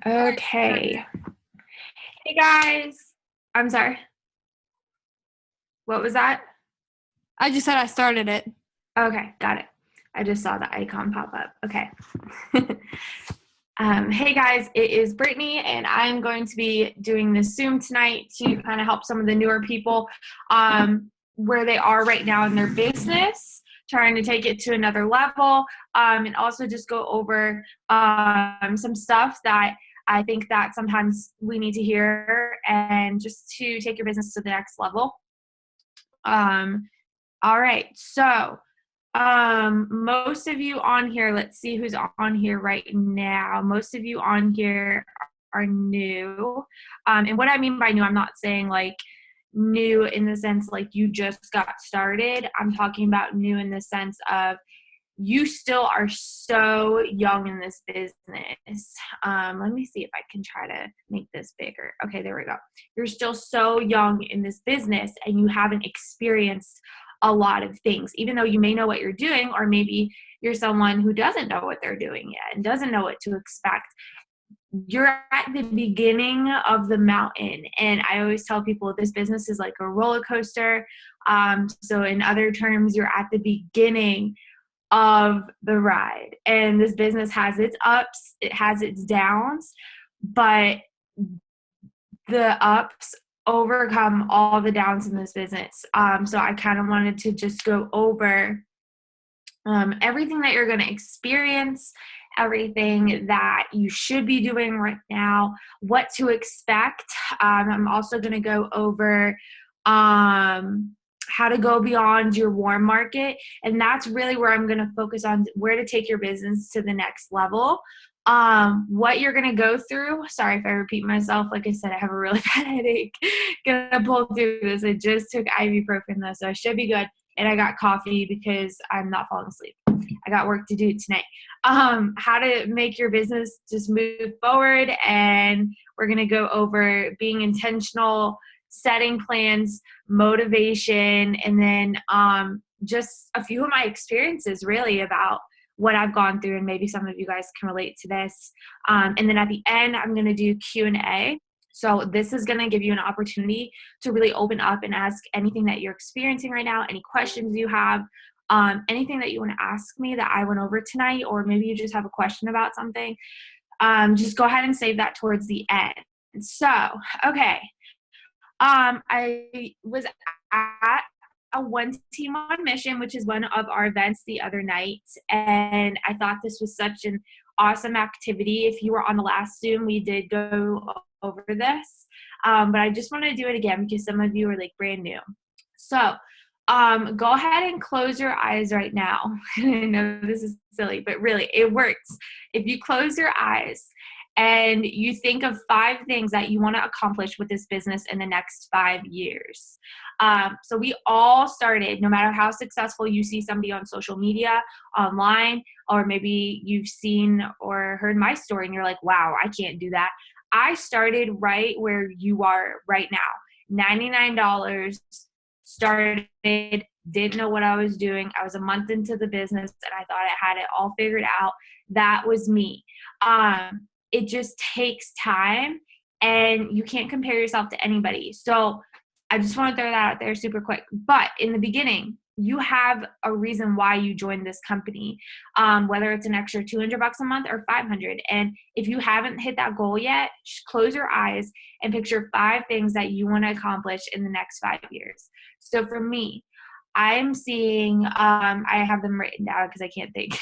Okay. Hey guys. I'm sorry. What was that? I just said I started it. Okay, got it. I just saw the icon pop up. Okay. Hey guys, it is Brittany, and I'm going to be doing this Zoom tonight to kind of help some of the newer people where they are right now in their business, trying to take it to another level, and also just go over some stuff that I think that sometimes we need to hear, and just to take your business to the next level. All right, so most of you on here, let's see who's on here right now. Most of you on here are new. And what I mean by new, I'm not saying like new in the sense like you just got started. I'm talking about new in the sense of you still are so young in this business. Let me see if I can try to make this bigger. Okay, there we go. You're still so young in this business and you haven't experienced a lot of things, even though you may know what you're doing, or maybe you're someone who doesn't know what they're doing yet and doesn't know what to expect. You're at the beginning of the mountain. And I always tell people this business is like a roller coaster. So in other terms, you're at the beginning of the ride. And this business has its ups, it has its downs, but the ups overcome all the downs in this business. So I kind of wanted to just go over everything that you're going to experience, everything that you should be doing right now, what to expect. I'm also going to go over how to go beyond your warm market. And that's really where I'm going to focus on where to take your business to the next level. What you're going to go through. Sorry if I repeat myself. Like I said, I have a really bad headache. Gonna pull through this. I just took ibuprofen though, so I should be good. And I got coffee because I'm not falling asleep. I got work to do tonight. How to make your business just move forward. And we're going to go over being intentional, setting plans, motivation, and then just a few of my experiences really about what I've gone through, and maybe some of you guys can relate to this. And then at the end, I'm going to do Q&A. So this is going to give you an opportunity to really open up and ask anything that you're experiencing right now, any questions you have, anything that you want to ask me that I went over tonight, or maybe you just have a question about something. Just go ahead and save that towards the end. So, okay. I was at a One Team on Mission, which is one of our events the other night, and I thought this was such an awesome activity. If you were on the last Zoom, we did go over this, but I just want to do it again because some of you are like brand new. So go ahead and close your eyes right now. I know this is silly, but really it works. If you close your eyes and you think of 5 things that you want to accomplish with this business in the next 5 years. So we all started, no matter how successful you see somebody on social media, online, or maybe you've seen or heard my story and you're like, wow, I can't do that. I started right where you are right now. $99, started, didn't know what I was doing. I was a month into the business and I thought I had it all figured out. That was me. It just takes time, and you can't compare yourself to anybody. So I just want to throw that out there super quick. But in the beginning, you have a reason why you joined this company, whether it's an extra $200 a month or $500. And if you haven't hit that goal yet, close your eyes and picture 5 things that you want to accomplish in the next 5 years. So for me, I'm seeing, I have them written down because I can't think.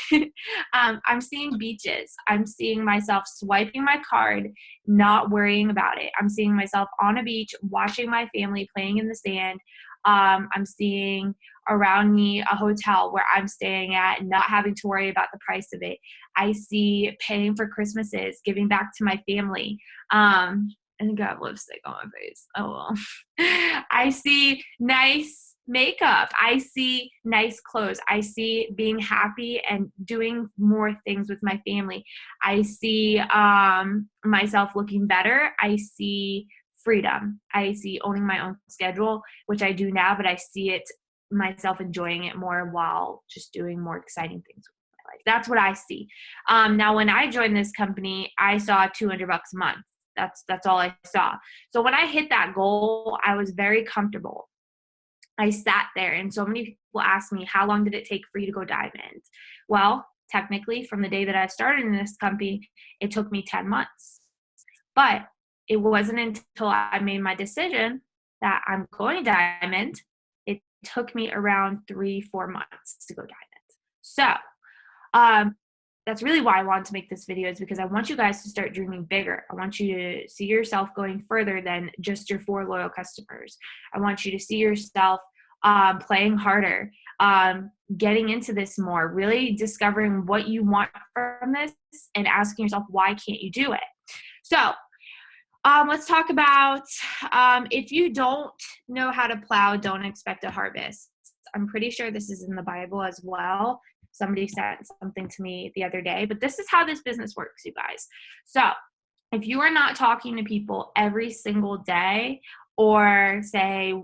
I'm seeing beaches. I'm seeing myself swiping my card, not worrying about it. I'm seeing myself on a beach, watching my family playing in the sand. I'm seeing around me a hotel where I'm staying at, not having to worry about the price of it. I see paying for Christmases, giving back to my family. I think I have lipstick on my face. Oh well. I see nice makeup. I see nice clothes. I see being happy and doing more things with my family. I see myself looking better. I see freedom. I see owning my own schedule, which I do now, but I see it myself enjoying it more while just doing more exciting things with life. That's what I see. Now, when I joined this company, I saw $200 a month. That's all I saw. So when I hit that goal, I was very comfortable. I sat there, and so many people asked me, how long did it take for you to go diamond? Well, technically, from the day that I started in this company, it took me 10 months. But it wasn't until I made my decision that I'm going diamond, it took me around 3-4 months to go diamond. So that's really why I wanted to make this video, is because I want you guys to start dreaming bigger. I want you to see yourself going further than just your 4 loyal customers. I want you to see yourself playing harder, getting into this more, really discovering what you want from this and asking yourself, why can't you do it? So let's talk about if you don't know how to plow, don't expect a harvest. I'm pretty sure this is in the Bible as well. Somebody sent something to me the other day, but this is how this business works, you guys. So if you are not talking to people every single day, or say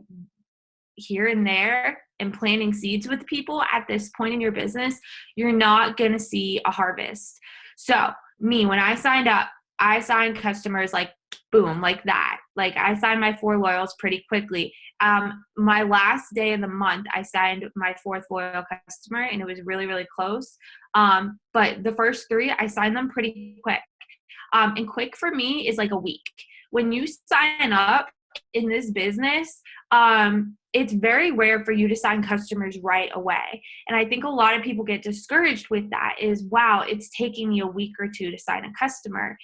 here and there, and planting seeds with people at this point in your business, you're not going to see a harvest. So me, when I signed up, I signed customers like boom, like that. Like I signed my 4 loyals pretty quickly. My last day of the month, I signed my 4th loyal customer, and it was really, really close. But the first 3, I signed them pretty quick. And quick for me is like a week. When you sign up in this business, it's very rare for you to sign customers right away. And I think a lot of people get discouraged with that, is, wow, it's taking me a week or 2 to sign a customer.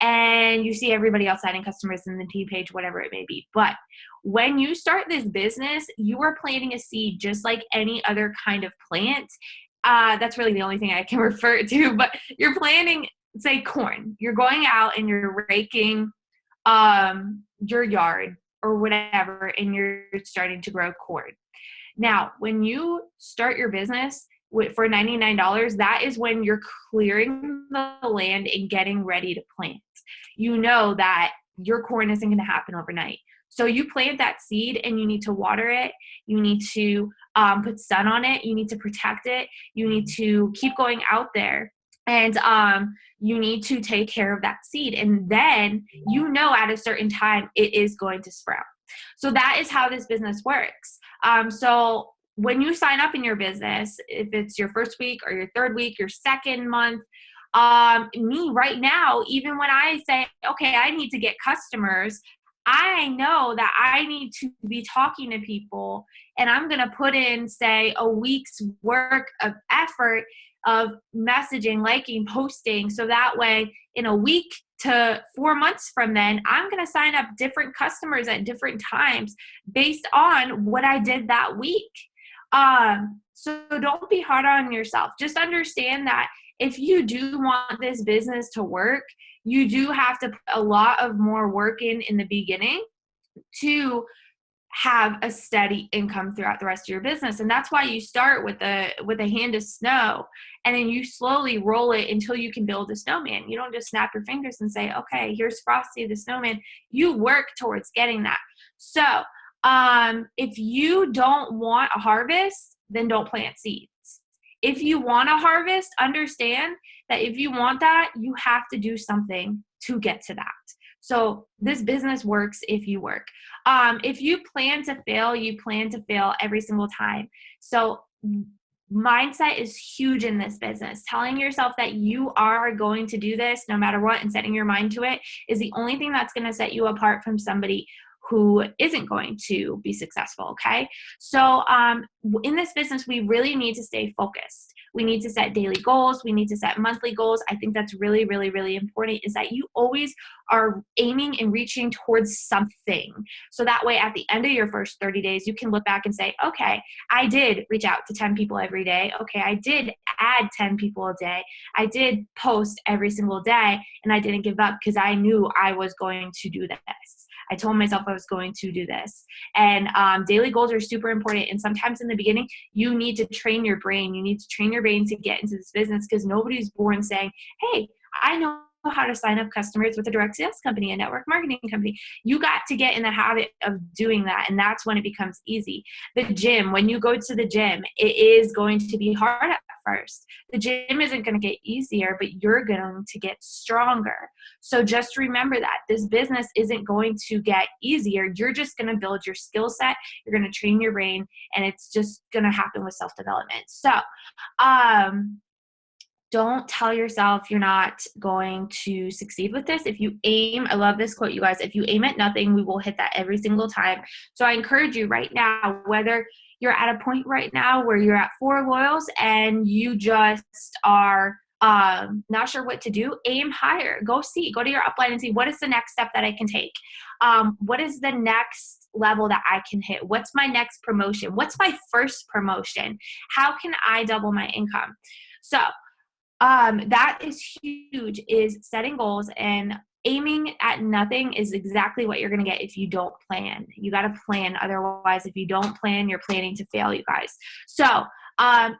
And you see everybody else signing customers in the team page, whatever it may be. But when you start this business, you are planting a seed just like any other kind of plant. That's really the only thing I can refer to, but you're planting, say, corn. You're going out and you're raking your yard or whatever, and you're starting to grow corn. Now, when you start your business for $99, that is when you're clearing the land and getting ready to plant. You know that your corn isn't going to happen overnight. So you plant that seed, and you need to water it. You need to put sun on it. You need to protect it. You need to keep going out there. And you need to take care of that seed. And then you know at a certain time it is going to sprout. So that is how this business works. So when you sign up in your business, if it's your first week or your 3rd week, your 2nd month, me right now, even when I say, okay, I need to get customers, I know that I need to be talking to people, and I'm going to put in, say, a week's work of effort of messaging, liking, posting. So that way in a week to 4 months from then, I'm going to sign up different customers at different times based on what I did that week. So don't be hard on yourself. Just understand that if you do want this business to work, you do have to put a lot of more work in the beginning to have a steady income throughout the rest of your business. And that's why you start with a hand of snow, and then you slowly roll it until you can build a snowman. You don't just snap your fingers and say, okay, here's Frosty the snowman. You work towards getting that. So if you don't want a harvest, then don't plant seeds. If you want a harvest, understand that if you want that, you have to do something to get to that. So this business works if you work. If you plan to fail, you plan to fail every single time. So mindset is huge in this business. Telling yourself that you are going to do this no matter what and setting your mind to it is the only thing that's going to set you apart from somebody who isn't going to be successful, okay? So in this business, we really need to stay focused. We need to set daily goals. We need to set monthly goals. I think that's really, really, really important, is that you always are aiming and reaching towards something. So that way, at the end of your first 30 days, you can look back and say, okay, I did reach out to 10 people every day. Okay, I did add 10 people a day. I did post every single day, and I didn't give up because I knew I was going to do this. I told myself I was going to do this. And daily goals are super important. And sometimes in the beginning, you need to train your brain. You need to train your brain to get into this business, because nobody's born saying, hey, I know how to sign up customers with a direct sales company, a network marketing company. You got to get in the habit of doing that, and that's when it becomes easy. The gym, when you go to the gym, it is going to be hard at first. The gym isn't going to get easier, but you're going to get stronger. So just remember that this business isn't going to get easier. You're just going to build your skill set. You're going to train your brain, and it's just going to happen with self-development. So, don't tell yourself you're not going to succeed with this. If you aim, I love this quote, you guys, if you aim at nothing, we will hit that every single time. So I encourage you right now, whether you're at a point right now where you're at 4 loyals and you just are not sure what to do, aim higher. Go to your upline and see what is the next step that I can take. What is the next level that I can hit? What's my next promotion? What's my first promotion? How can I double my income? So that is huge, is setting goals, and aiming at nothing is exactly what you're going to get if you don't plan. You got to plan. Otherwise, if you don't plan, you're planning to fail, you guys. So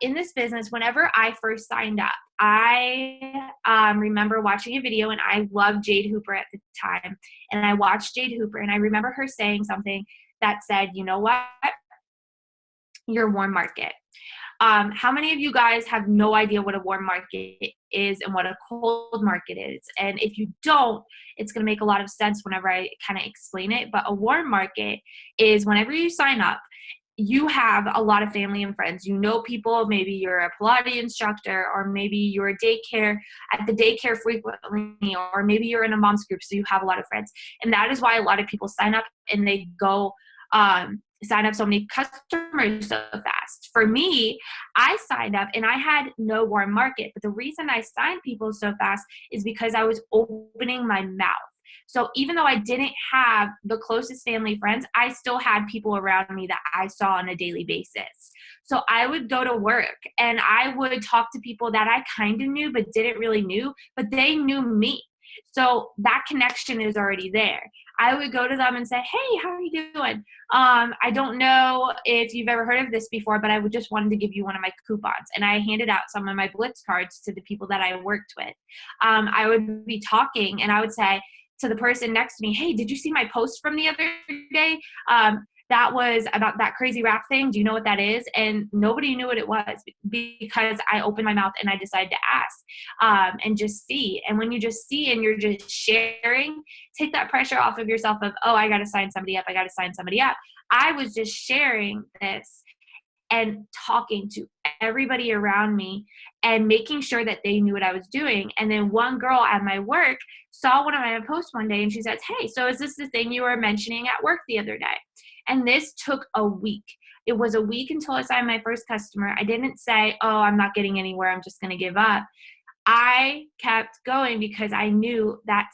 in this business, whenever I first signed up, I remember watching a video, and I loved Jade Hooper at the time. And I watched Jade Hooper, and I remember her saying something that said, you know what? Your warm market. How many of you guys have no idea what a warm market is and what a cold market is? And if you don't, it's going to make a lot of sense whenever I kind of explain it. But a warm market is whenever you sign up, you have a lot of family and friends. You know people, maybe you're a Pilates instructor, or maybe you're at the daycare frequently, or maybe you're in a mom's group, so you have a lot of friends. And that is why a lot of people sign up and they go sign up so many customers so fast. For me, I signed up and I had no warm market. But the reason I signed people so fast is because I was opening my mouth. So even though I didn't have the closest family friends, I still had people around me that I saw on a daily basis. So I would go to work and I would talk to people that I kind of knew but didn't really knew, but they knew me. So that connection is already there. I would go to them and say, hey, how are you doing? I don't know if you've ever heard of this before, but I would just wanted to give you one of my coupons. And I handed out some of my Blitz cards to the people that I worked with. I would be talking and I would say to the person next to me, hey, did you see my post from the other day? That was about that crazy rap thing. Do you know what that is? And nobody knew what it was because I opened my mouth and I decided to ask and just see. And when you just see and you're just sharing, take that pressure off of yourself of, oh, I got to sign somebody up. I was just sharing this and talking to everybody around me and making sure that they knew what I was doing. And then one girl at my work saw one of my posts one day and she said, hey, so is this the thing you were mentioning at work the other day? And this took a week. It was a week until I signed my first customer. I didn't say, oh, I'm not getting anywhere, I'm just going to give up. I kept going because I knew that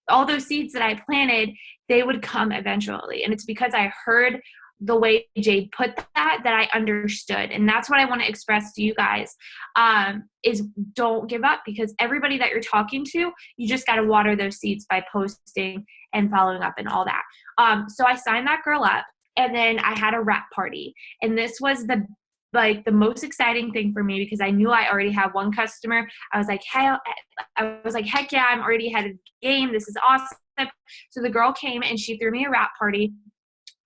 all those seeds that I planted, they would come eventually. And it's because I heard the way Jade put that I understood. And that's what I want to express to you guys, is don't give up, because everybody that you're talking to, you just got to water those seeds by posting and following up and all that. So I signed that girl up, and then I had a wrap party. And this was the most exciting thing for me, because I knew I already had one customer. I was like, heck yeah, I'm already ahead of the game. This is awesome. So the girl came and she threw me a wrap party.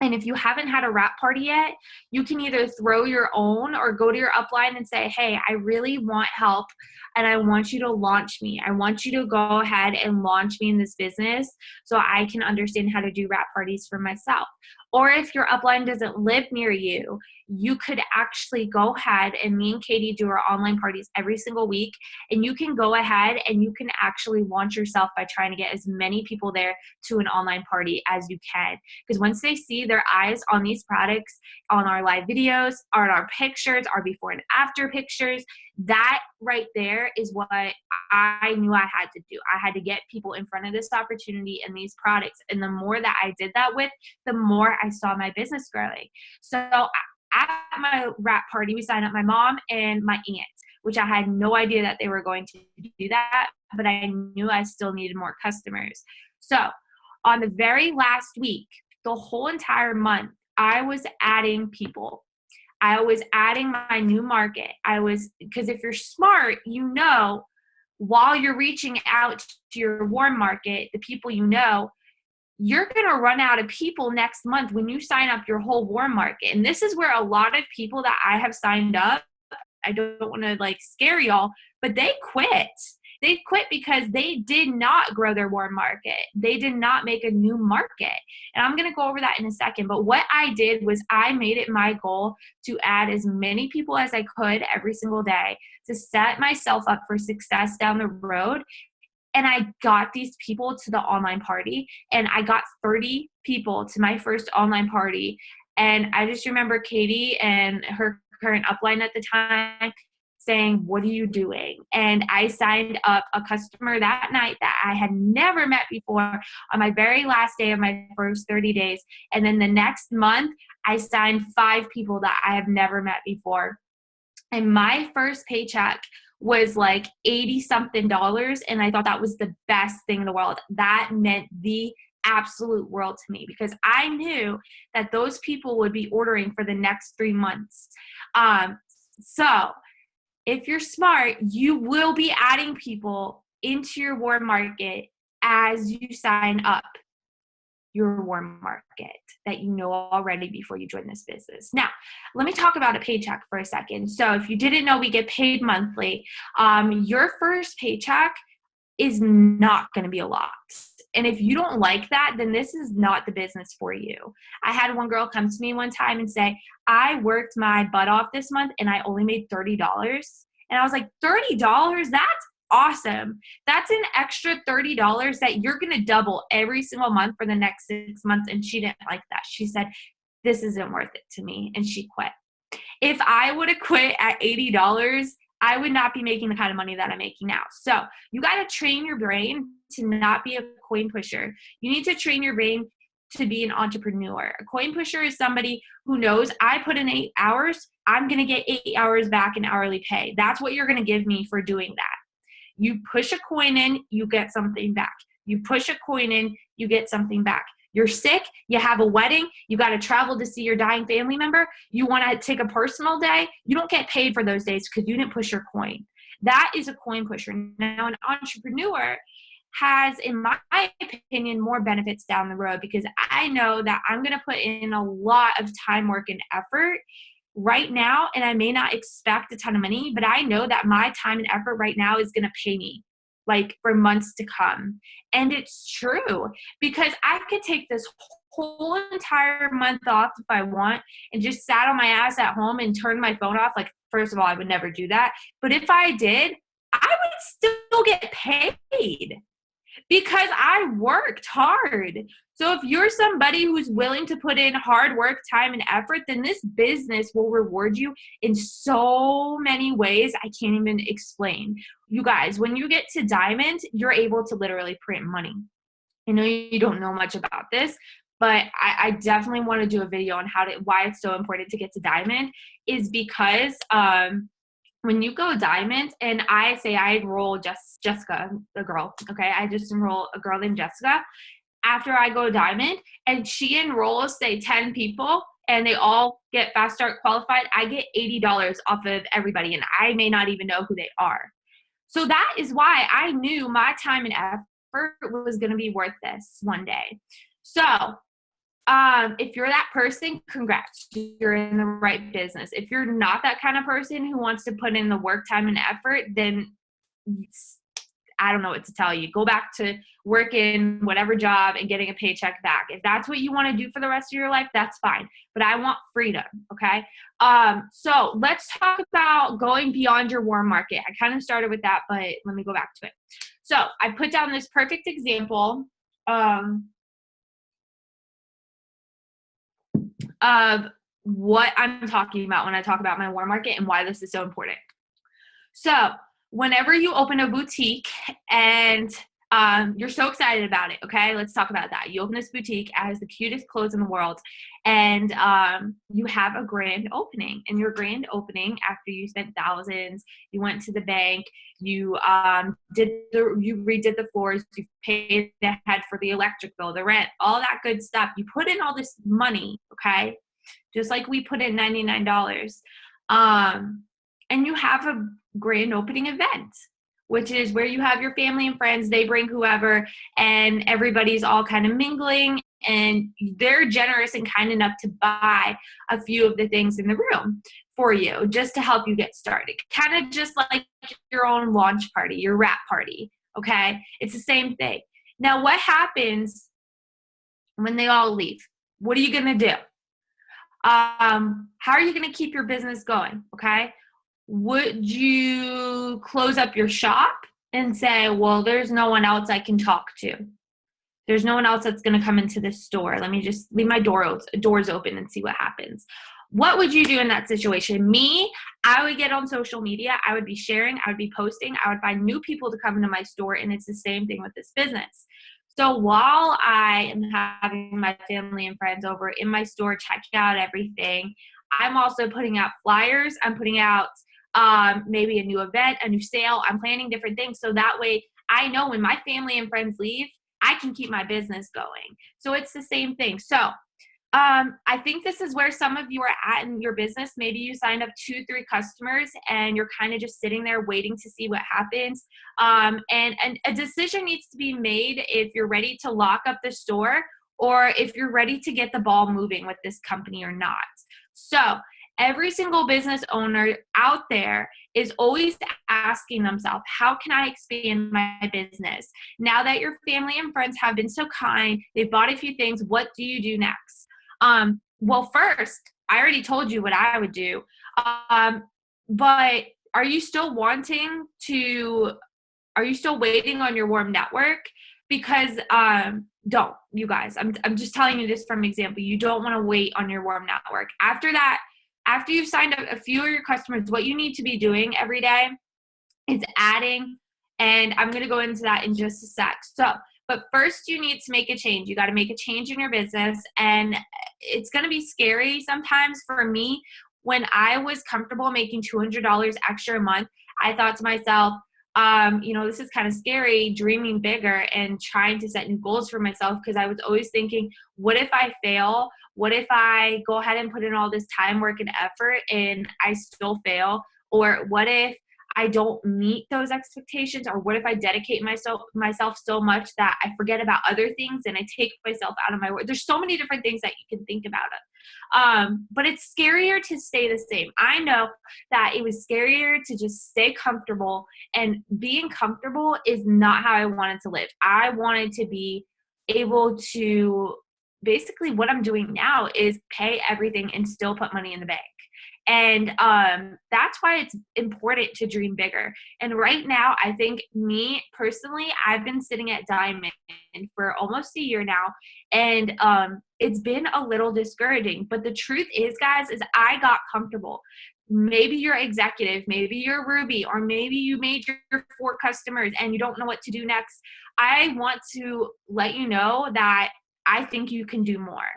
And if you haven't had a wrap party yet, you can either throw your own or go to your upline and say, hey, I really want help and I want you to launch me. I want you to go ahead and launch me in this business so I can understand how to do wrap parties for myself. Or if your upline doesn't live near you, you could actually go ahead, and me and Katie do our online parties every single week, and you can go ahead and you can actually launch yourself by trying to get as many people there to an online party as you can. Because once they see their eyes on these products, on our live videos, on our pictures, our before and after pictures, that right there is what I knew I had to do. I had to get people in front of this opportunity and these products. And the more that I did that with, the more I saw my business growing. So at my wrap party, we signed up my mom and my aunt, which I had no idea that they were going to do that, but I knew I still needed more customers. So on the very last week, the whole entire month, I was adding people. I was adding my new market. Because if you're smart, you know while you're reaching out to your warm market, the people you know, you're going to run out of people next month when you sign up your whole warm market. And this is where a lot of people that I have signed up, I don't want to like scare y'all, but they quit. They quit because they did not grow their warm market. They did not make a new market. And I'm going to go over that in a second. But what I did was I made it my goal to add as many people as I could every single day to set myself up for success down the road. And I got these people to the online party, and I got 30 people to my first online party. And I just remember Katie and her current upline at the time saying, what are you doing? And I signed up a customer that night that I had never met before on my very last day of my first 30 days. And then the next month, I signed 5 people that I have never met before. And my first paycheck was like $80 something. And I thought that was the best thing in the world. That meant the absolute world to me because I knew that those people would be ordering for the next 3 months. So if you're smart, you will be adding people into your warm market as you sign up your warm market that you know already before you join this business. Now, let me talk about a paycheck for a second. So if you didn't know, we get paid monthly. Your first paycheck is not going to be a lot. And if you don't like that, then this is not the business for you. I had one girl come to me one time and say, I worked my butt off this month and I only made $30. And I was like, $30? That's awesome. That's an extra $30 that you're going to double every single month for the next 6 months. And she didn't like that. She said, this isn't worth it to me. And she quit. If I would have quit at $80, I would not be making the kind of money that I'm making now. So you got to train your brain to not be a coin pusher. You need to train your brain to be an entrepreneur. A coin pusher is somebody who knows I put in 8 hours, I'm going to get 8 hours back in hourly pay. That's what you're going to give me for doing that. You push a coin in, you get something back. You push a coin in, you get something back. You're sick, you have a wedding, you got to travel to see your dying family member, you want to take a personal day, you don't get paid for those days because you didn't push your coin. That is a coin pusher. Now, an entrepreneur has, in my opinion, more benefits down the road because I know that I'm going to put in a lot of time, work, and effort right now, and I may not expect a ton of money, but I know that my time and effort right now is going to pay me like for months to come. And it's true because I could take this whole entire month off if I want and just sat on my ass at home and turned my phone off. Like, first of all, I would never do that. But if I did, I would still get paid because I worked hard. So if you're somebody who's willing to put in hard work, time, and effort, then this business will reward you in so many ways I can't even explain. You guys, when you get to Diamond, you're able to literally print money. I know you don't know much about this, but I definitely want to do a video on why it's so important to get to Diamond is because when you go Diamond, and I say I enroll Jessica, the girl, okay? I just enroll a girl named Jessica after I go Diamond, and she enrolls, say, 10 people, and they all get Fast Start qualified. I get $80 off of everybody, and I may not even know who they are. So that is why I knew my time and effort was going to be worth this one day. So if you're that person, congrats, you're in the right business. If you're not that kind of person who wants to put in the work, time, and effort, then I don't know what to tell you. Go back to working whatever job and getting a paycheck back. If that's what you want to do for the rest of your life, that's fine. But I want freedom, okay? So let's talk about going beyond your warm market. I kind of started with that, but let me go back to it. So I put down this perfect example of what I'm talking about when I talk about my warm market and why this is so important. So whenever you open a boutique and you're so excited about it, okay? Let's talk about that. You open this boutique, it has the cutest clothes in the world, and you have a grand opening. And your grand opening, after you spent thousands, you went to the bank, you redid the floors, you paid ahead for the electric bill, the rent, all that good stuff. You put in all this money, okay? Just like we put in $99. And you have a grand opening event. which is where you have your family and friends, they bring whoever, and everybody's all kind of mingling, and they're generous and kind enough to buy a few of the things in the room for you just to help you get started. Kind of just like your own launch party, your wrap party, okay? It's the same thing. Now, what happens when they all leave? What are you going to do? How are you going to keep your business going, okay? Would you close up your shop and say, well, there's no one else I can talk to? There's no one else that's going to come into this store. Let me just leave my doors open and see what happens. What would you do in that situation? Me, I would get on social media. I would be sharing. I would be posting. I would find new people to come into my store, and it's the same thing with this business. So while I am having my family and friends over in my store, checking out everything, I'm also putting out flyers. I'm putting out maybe a new event, a new sale. I'm planning different things. So that way I know when my family and friends leave, I can keep my business going. So it's the same thing. So I think this is where some of you are at in your business. Maybe you signed up 2-3 customers and you're kind of just sitting there waiting to see what happens. And a decision needs to be made if you're ready to lock up the store or if you're ready to get the ball moving with this company or not. So every single business owner out there is always asking themselves, how can I expand my business? Now that your family and friends have been so kind, they've bought a few things, what do you do next? Well, first, I already told you what I would do. But are you still waiting on your warm network? Because don't, you guys. I'm just telling you this from example. You don't want to wait on your warm network. After that, after you've signed up a few of your customers, what you need to be doing every day is adding, and I'm going to go into that in just a sec. But first you need to make a change. You got to make a change in your business, and it's going to be scary sometimes. For me, when I was comfortable making $200 extra a month, I thought to myself, this is kind of scary, dreaming bigger and trying to set new goals for myself, because I was always thinking, what if I fail? What if I go ahead and put in all this time, work, and effort and I still fail? Or what if I don't meet those expectations? Or what if I dedicate myself so much that I forget about other things and I take myself out of my work? There's so many different things that you can think about it. But it's scarier to stay the same. I know that it was scarier to just stay comfortable, and being comfortable is not how I wanted to live. I wanted to be able to, basically what I'm doing now is pay everything and still put money in the bank. And that's why it's important to dream bigger. And right now, I think me personally, I've been sitting at Diamond for almost a year now, and it's been a little discouraging. But the truth is, guys, is I got comfortable. Maybe you're executive, maybe you're Ruby, or maybe you made your 4 customers and you don't know what to do next. I want to let you know that I think you can do more.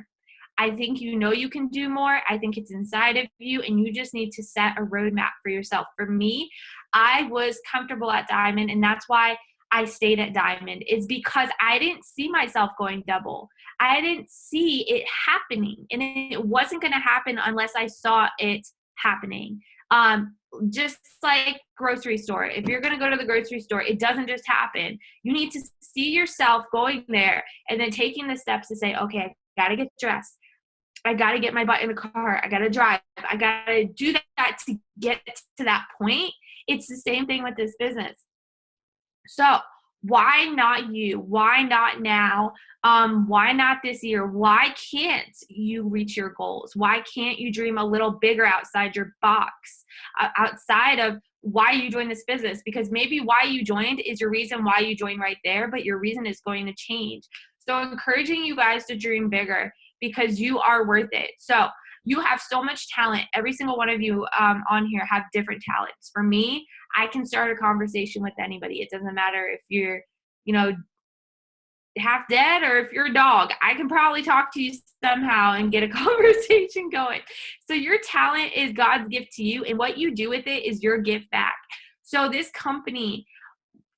I think you can do more. I think it's inside of you, and you just need to set a roadmap for yourself. For me, I was comfortable at Diamond, and that's why I stayed at Diamond, is because I didn't see myself going double. I didn't see it happening, and it wasn't going to happen unless I saw it happening. Just like grocery store. If you're going to go to the grocery store, it doesn't just happen. You need to see yourself going there and then taking the steps to say, okay, I got to get dressed. I got to get my butt in the car. I got to drive. I got to do that to get to that point. It's the same thing with this business. So why not you? Why not now? Why not this year? Why can't you reach your goals? Why can't you dream a little bigger outside your box, outside of why you joined this business? Because maybe why you joined is your reason why you joined right there, but your reason is going to change. So encouraging you guys to dream bigger, because you are worth it. So you have so much talent. Every single one of you on here have different talents. For me, I can start a conversation with anybody. It doesn't matter if you're, half dead or if you're a dog. I can probably talk to you somehow and get a conversation going. So your talent is God's gift to you, and what you do with it is your gift back. So this company,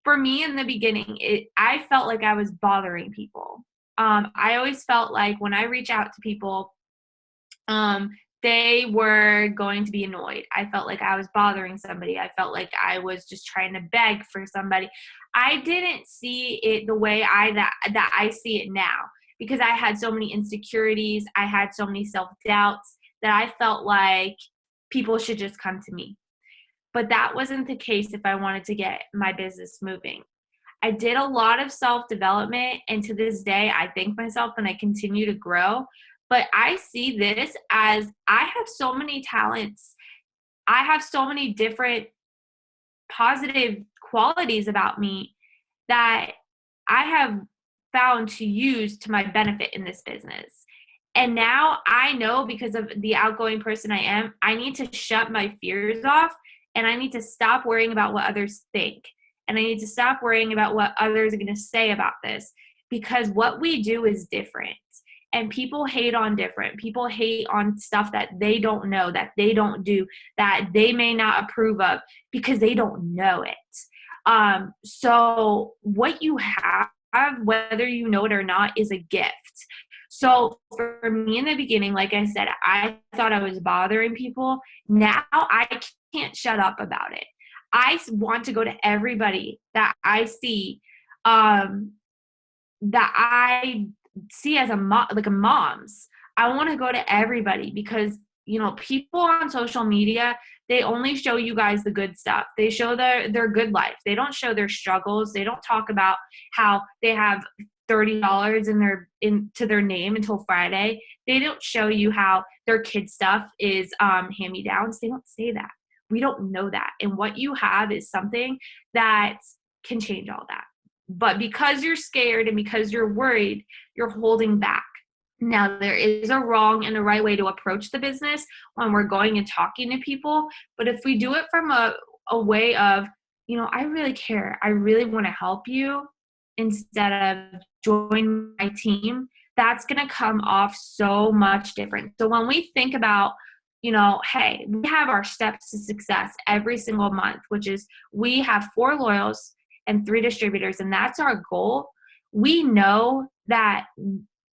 for me in the beginning, I felt like I was bothering people. I always felt like when I reach out to people, they were going to be annoyed. I felt like I was bothering somebody. I felt like I was just trying to beg for somebody. I didn't see it the way that I see it now because I had so many insecurities. I had so many self-doubts that I felt like people should just come to me. But that wasn't the case if I wanted to get my business moving. I did a lot of self-development, and to this day, I thank myself and I continue to grow. But I see this as I have so many talents. I have so many different positive qualities about me that I have found to use to my benefit in this business. And now I know because of the outgoing person I am, I need to shut my fears off and I need to stop worrying about what others think. And I need to stop worrying about what others are going to say about this because what we do is different. And people hate on different. People hate on stuff that they don't know, that they don't do, that they may not approve of because they don't know it. So what you have, whether you know it or not, is a gift. So for me in the beginning, like I said, I thought I was bothering people. Now I can't shut up about it. I want to go to everybody that I see, that I see as a mom, like a moms. I want to go to everybody because, you know, people on social media, they only show you guys the good stuff. They show their good life. They don't show their struggles. They don't talk about how they have $30 into their name until Friday. They don't show you how their kid stuff is hand-me-downs. They don't say that. We don't know that. And what you have is something that can change all that. But because you're scared and because you're worried, you're holding back. Now, there is a wrong and a right way to approach the business when we're going and talking to people. But if we do it from a way of, you know, I really care, I really want to help you instead of join my team, that's going to come off so much different. So when we think about, you know, hey, we have our steps to success every single month, which is we have 4 loyals and 3 distributors, and that's our goal. We know that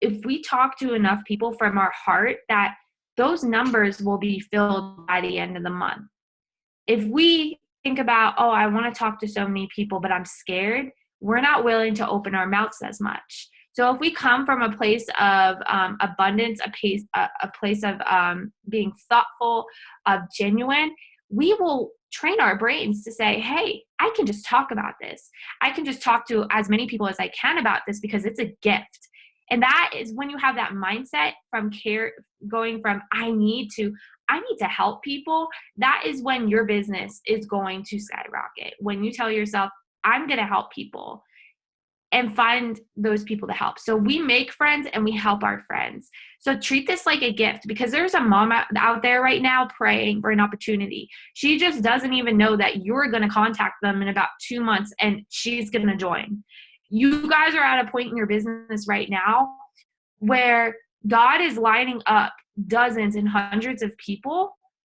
if we talk to enough people from our heart, that those numbers will be filled by the end of the month. If we think about, oh, I want to talk to so many people, but I'm scared, we're not willing to open our mouths as much. So if we come from a place of abundance, a place of being thoughtful, of genuine, we will train our brains to say, hey, I can just talk about this. I can just talk to as many people as I can about this because it's a gift. And that is when you have that mindset from care, going from I need to help people. That is when your business is going to skyrocket. When you tell yourself, I'm going to help people, and find those people to help. So we make friends and we help our friends. So treat this like a gift because there's a mom out there right now praying for an opportunity. She just doesn't even know that you're going to contact them in about 2 months and she's going to join. You guys are at a point in your business right now where God is lining up dozens and hundreds of people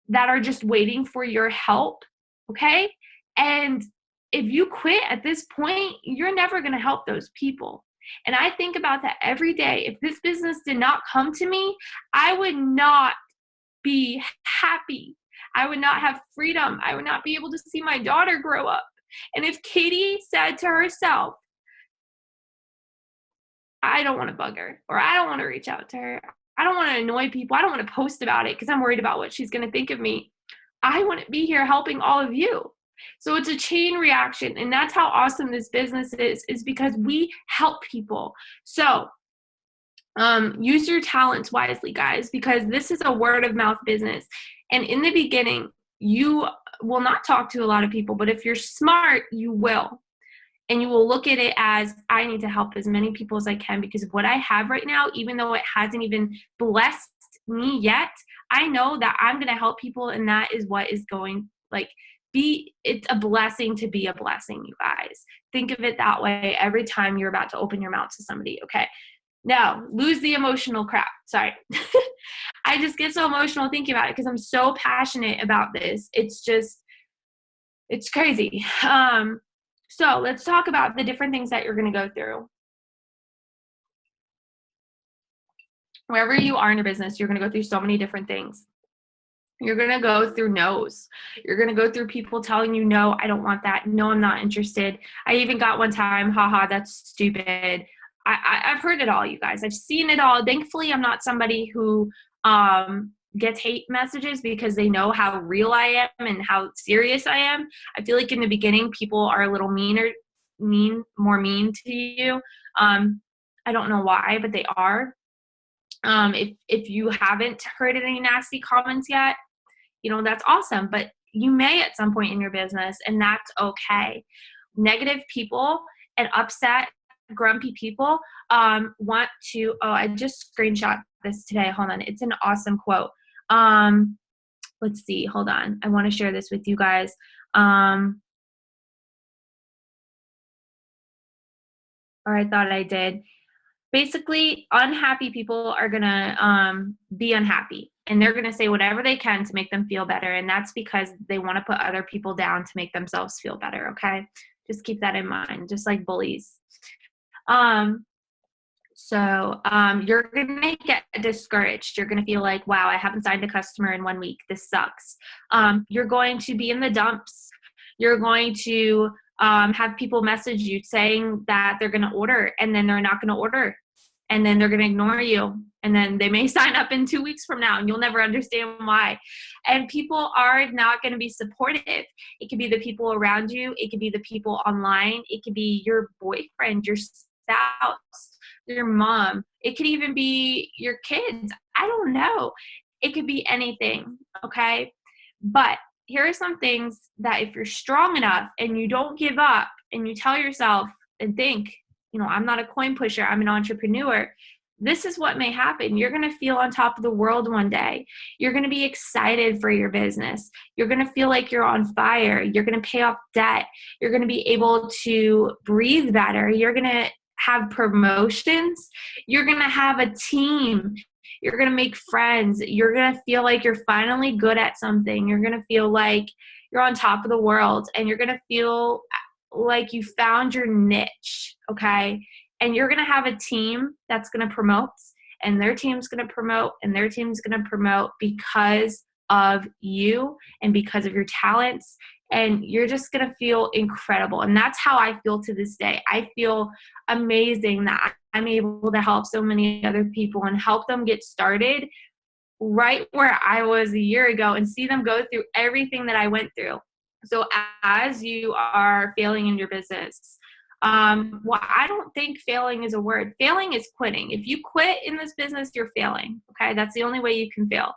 that are just waiting for your help, okay? And if you quit at this point, you're never going to help those people. And I think about that every day. If this business did not come to me, I would not be happy. I would not have freedom. I would not be able to see my daughter grow up. And if Katie said to herself, I don't want to bug her, or I don't want to reach out to her, I don't want to annoy people, I don't want to post about it because I'm worried about what she's going to think of me, I wouldn't be here helping all of you. So it's a chain reaction, and that's how awesome this business is because we help people. So use your talents wisely, guys, because this is a word of mouth business. And in the beginning, you will not talk to a lot of people, but if you're smart, you will. And you will look at it as, I need to help as many people as I can because what I have right now, even though it hasn't even blessed me yet, I know that I'm going to help people, and that is what is going, it's a blessing to be a blessing, you guys. Think of it that way every time you're about to open your mouth to somebody, okay? Now, lose the emotional crap. Sorry. I just get so emotional thinking about it because I'm so passionate about this. It's crazy. So let's talk about the different things that you're going to go through. Wherever you are in your business, you're going to go through so many different things. You're going to go through no's. You're going to go through people telling you, no, I don't want that. No, I'm not interested. I even got one time, haha, that's stupid. I've heard it all, you guys. I've seen it all. Thankfully, I'm not somebody who gets hate messages because they know how real I am and how serious I am. I feel like in the beginning, people are a little more mean to you. I don't know why, but they are. If you haven't heard any nasty comments yet, that's awesome, but you may at some point in your business, and that's okay. Negative people and upset, grumpy people want to, I just screenshot this today. Hold on. It's an awesome quote. Let's see. Hold on. I want to share this with you guys. Or I thought I did. Basically, unhappy people are going to be unhappy, and they're going to say whatever they can to make them feel better, and that's because they want to put other people down to make themselves feel better, okay? Just keep that in mind, just like bullies. So you're going to get discouraged. You're going to feel like, wow, I haven't signed a customer in 1 week. This sucks. You're going to be in the dumps. You're going to have people message you saying that they're going to order, and then they're not going to order. And then they're going to ignore you. And then they may sign up in 2 weeks from now, and you'll never understand why. And people are not going to be supportive. It could be the people around you. It could be the people online. It could be your boyfriend, your spouse, your mom. It could even be your kids. I don't know. It could be anything, okay? But here are some things that if you're strong enough and you don't give up and you tell yourself and think, I'm not a coin pusher, I'm an entrepreneur, this is what may happen. You're going to feel on top of the world one day. You're going to be excited for your business. You're going to feel like you're on fire. You're going to pay off debt. You're going to be able to breathe better. You're going to have promotions. You're going to have a team. You're going to make friends. You're going to feel like you're finally good at something. You're going to feel like you're on top of the world, and you're going to feel like you found your niche, okay? And you're going to have a team that's going to promote, and their team's going to promote, and their team's going to promote because of you and because of your talents, and you're just going to feel incredible. And that's how I feel to this day. I feel amazing that I'm able to help so many other people and help them get started right where I was a year ago and see them go through everything that I went through. So as you are failing in your business, I don't think failing is a word. Failing is quitting. If you quit in this business, you're failing. Okay. That's the only way you can fail.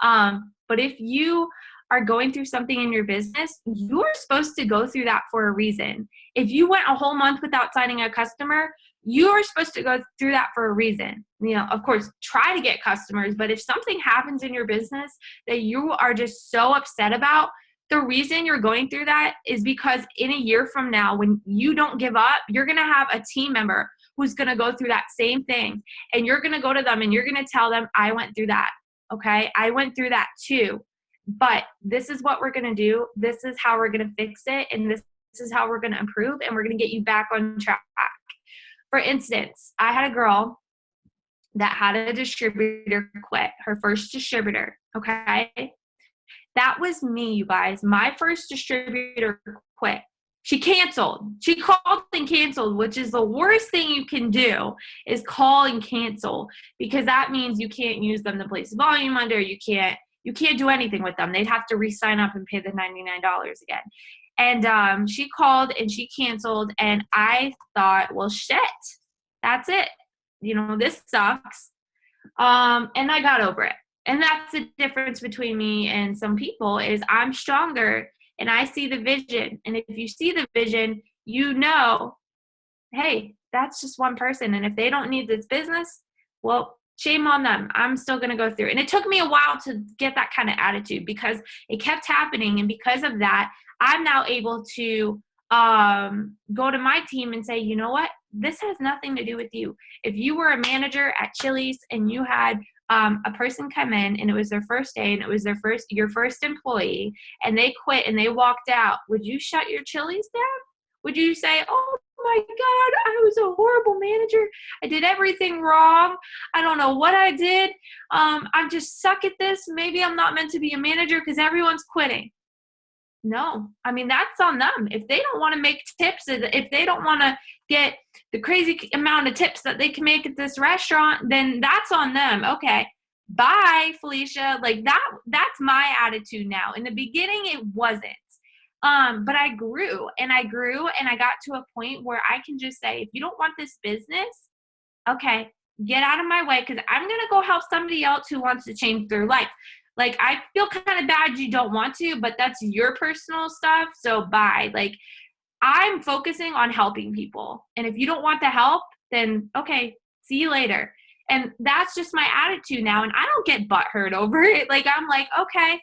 But if you are going through something in your business, you're supposed to go through that for a reason. If you went a whole month without signing a customer, you're supposed to go through that for a reason. Of course, try to get customers, but if something happens in your business that you are just so upset about, the reason you're going through that is because in a year from now, when you don't give up, you're going to have a team member who's going to go through that same thing. And you're going to go to them and you're going to tell them, I went through that. Okay. I went through that too. But this is what we're going to do. This is how we're going to fix it. And this is how we're going to improve. And we're going to get you back on track. For instance, I had a girl that had a distributor quit, her first distributor. Okay. That was me, you guys. My first distributor quit. She canceled. She called and canceled, which is the worst thing you can do, is call and cancel, because that means you can't use them to place volume under. You can't do anything with them. They'd have to re-sign up and pay the $99 again. And she called and she canceled, and I thought, well, shit, that's it. This sucks. And I got over it. And that's the difference between me and some people, is I'm stronger and I see the vision. And if you see the vision, hey, that's just one person. And if they don't need this business, well, shame on them. I'm still going to go through. And it took me a while to get that kind of attitude, because it kept happening. And because of that, I'm now able to go to my team and say, you know what? This has nothing to do with you. If you were a manager at Chili's and you had a person come in and it was their first day and it was your first employee, and they quit and they walked out, would you shut your Chili's down? Would you say, oh, my God, I was a horrible manager. I did everything wrong. I don't know what I did. I just suck at this. Maybe I'm not meant to be a manager because everyone's quitting. No, I mean, that's on them. If they don't want to make tips, if they don't want to get the crazy amount of tips that they can make at this restaurant, then that's on them. Okay. Bye, Felicia. Like that's my attitude now. In the beginning, it wasn't. But I grew and I got to a point where I can just say, if you don't want this business, okay, get out of my way because I'm going to go help somebody else who wants to change their life. Like, I feel kind of bad you don't want to, but that's your personal stuff. So bye. Like, I'm focusing on helping people. And if you don't want the help, then okay, see you later. And that's just my attitude now. And I don't get butthurt over it. Like, I'm like, okay,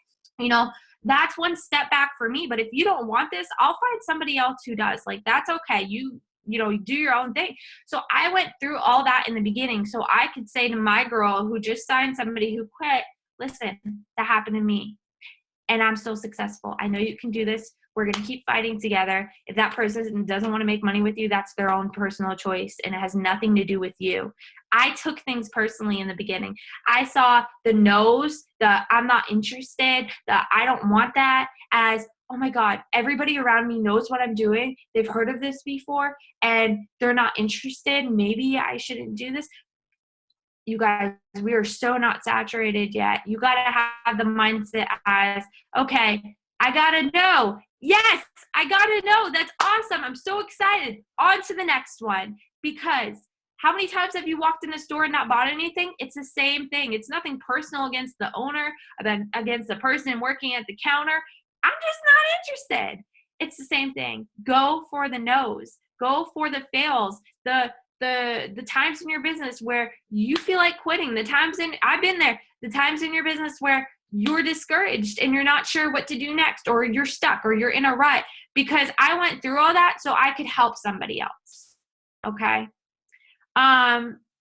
that's one step back for me. But if you don't want this, I'll find somebody else who does. Like, that's okay. You do your own thing. So I went through all that in the beginning. So I could say to my girl who just signed somebody who quit, listen, that happened to me. And I'm so successful. I know you can do this. We're going to keep fighting together. If that person doesn't want to make money with you, that's their own personal choice. And it has nothing to do with you. I took things personally in the beginning. I saw the no's, the I'm not interested, the I don't want that as, oh my God, everybody around me knows what I'm doing. They've heard of this before and they're not interested. Maybe I shouldn't do this. You guys, we are so not saturated yet. You got to have the mindset as, okay, I got to know. Yes, I got to know. That's awesome. I'm so excited. On to the next one. Because how many times have you walked in the store and not bought anything? It's the same thing. It's nothing personal against the owner, against the person working at the counter. I'm just not interested. It's the same thing. Go for the no's. Go for the fails. The times in your business where you feel like quitting, I've been there, the times in your business where you're discouraged and you're not sure what to do next, or you're stuck, or you're in a rut, because I went through all that so I could help somebody else. Okay.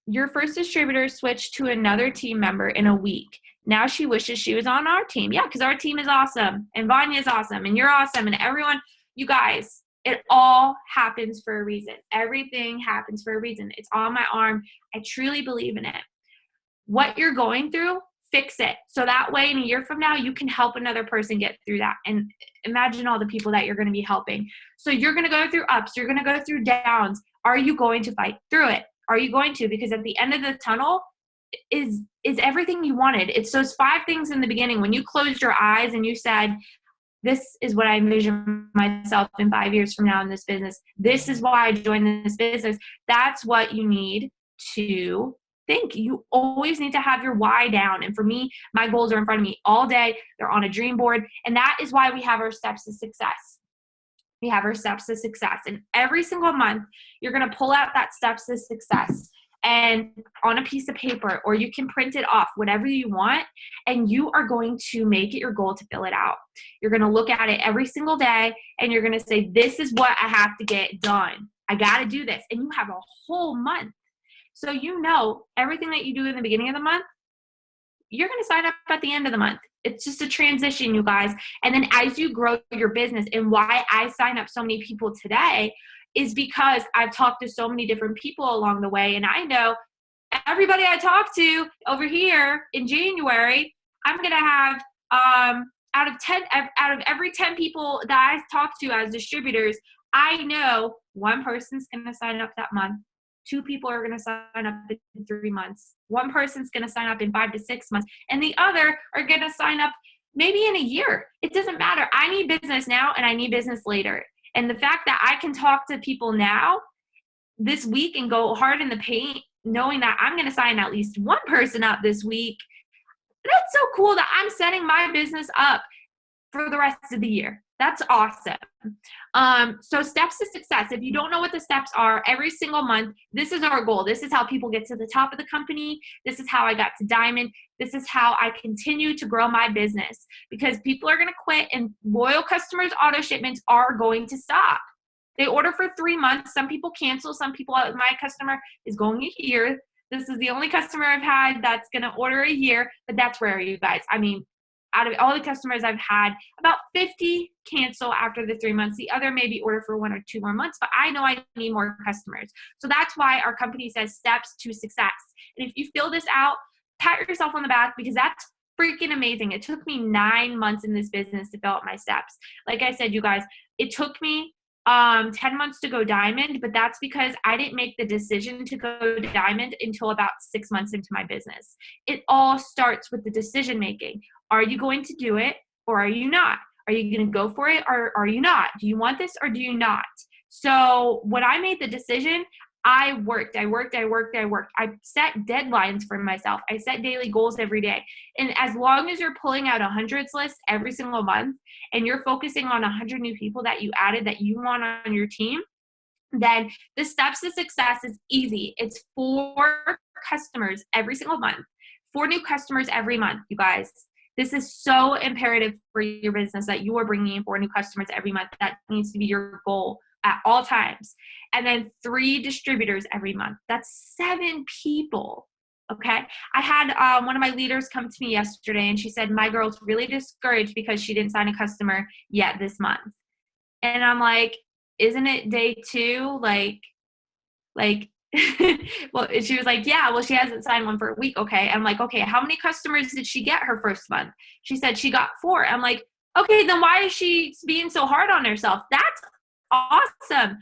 Your first distributor switched to another team member in a week. Now she wishes she was on our team. Yeah, because our team is awesome, and Vanya is awesome, and you're awesome, and everyone, you guys, it all happens for a reason. Everything happens for a reason. It's on my arm. I truly believe in it. What you're going through, fix it. So that way in a year from now, you can help another person get through that. And imagine all the people that you're going to be helping. So you're going to go through ups. You're going to go through downs. Are you going to fight through it? Are you going to? Because at the end of the tunnel is everything you wanted. It's those 5 things in the beginning when you closed your eyes and you said, this is what I envision myself in 5 years from now in this business. This is why I joined this business. That's what you need to think. You always need to have your why down. And for me, my goals are in front of me all day. They're on a dream board. And that is why we have our steps to success. We have our steps to success. And every single month, you're going to pull out that steps to success and on a piece of paper, or you can print it off, whatever you want, and you are going to make it your goal to fill it out. You're going to look at it every single day, and you're going to say, this is what I have to get done. I got to do this. And you have a whole month. So everything that you do in the beginning of the month, you're going to sign up at the end of the month. It's just a transition, you guys. And then as you grow your business, and why I sign up so many people today is because I've talked to so many different people along the way. And I know everybody I talk to over here in January, I'm going to have out of every 10 people that I talk to as distributors, I know one person's going to sign up that month. 2 people are going to sign up in 3 months. One person's going to sign up in 5 to 6 months. And the other are going to sign up maybe in a year. It doesn't matter. I need business now and I need business later. And the fact that I can talk to people now this week and go hard in the paint, knowing that I'm going to sign at least one person up this week, that's so cool that I'm setting my business up for the rest of the year. That's awesome. So steps to success. If you don't know what the steps are, every single month, this is our goal. This is how people get to the top of the company. This is how I got to Diamond. This is how I continue to grow my business, because people are going to quit and loyal customers' auto shipments are going to stop. They order for 3 months. Some people cancel. Some people, my customer is going a year. This is the only customer I've had that's going to order a year, but that's rare, you guys. I mean, out of all the customers I've had, about 50 cancel after the 3 months. The other maybe order for 1 or 2 more months, but I know I need more customers. So that's why our company says steps to success. And if you fill this out, pat yourself on the back, because that's freaking amazing. It took me 9 months in this business to fill out my steps. Like I said, you guys, it took me 10 months to go diamond, but that's because I didn't make the decision to go diamond until about 6 months into my business. It all starts with the decision making. Are you going to do it, or are you not? Are you going to go for it, or are you not? Do you want this, or do you not? So when I made the decision, I worked. I set deadlines for myself. I set daily goals every day. And as long as you're pulling out a hundreds list every single month, and you're focusing on 100 new people that you added that you want on your team, then the steps to success is easy. It's 4 customers every single month, 4 new customers every month, you guys. This is so imperative for your business, that you are bringing in 4 new customers every month. That needs to be your goal at all times. And then 3 distributors every month. That's 7 people. Okay. I had one of my leaders come to me yesterday, and she said, my girl's really discouraged because she didn't sign a customer yet this month. And I'm like, isn't it day 2? Like, well, she was like, yeah, well, she hasn't signed one for a week. Okay. I'm like, okay, how many customers did she get her first month? She said she got 4. I'm like, okay, then why is she being so hard on herself? That's awesome.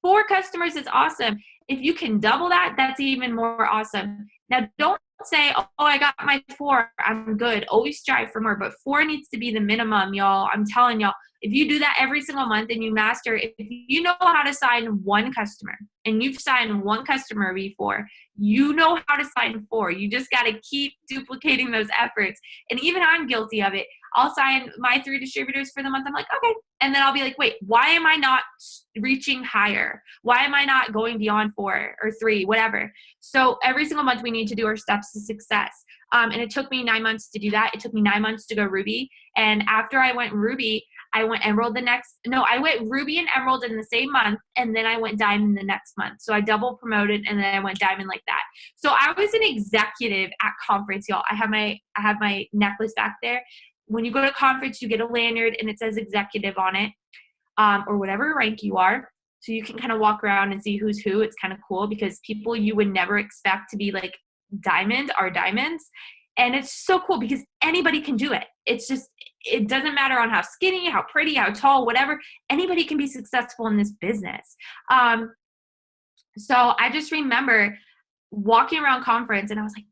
4 customers is awesome. If you can double that, that's even more awesome. Now, don't say, oh, I got my 4, I'm good. Always strive for more, but 4 needs to be the minimum, y'all. I'm telling y'all, if you do that every single month and you master, if you know how to sign 1 customer, and you've signed 1 customer before, you know how to sign 4. You just got to keep duplicating those efforts. And even I'm guilty of it. I'll sign my 3 distributors for the month. I'm like, okay. And then I'll be like, wait, why am I not reaching higher? Why am I not going beyond 4 or 3, whatever? So every single month we need to do our steps to success. And it took me 9 months to do that. It took me 9 months to go Ruby. And after I went Ruby, I went Emerald I went Ruby and Emerald in the same month, and then I went Diamond the next month. So I double promoted, and then I went Diamond like that. So I was an executive at conference, y'all. I have my necklace back there. When you go to conference, you get a lanyard, and it says executive on it, or whatever rank you are. So you can kind of walk around and see who's who. It's kind of cool, because people you would never expect to be like diamond are diamonds. And it's so cool because anybody can do it. It's just, it doesn't matter on how skinny, how pretty, how tall, whatever. Anybody can be successful in this business. So I just remember walking around conference, and I was like,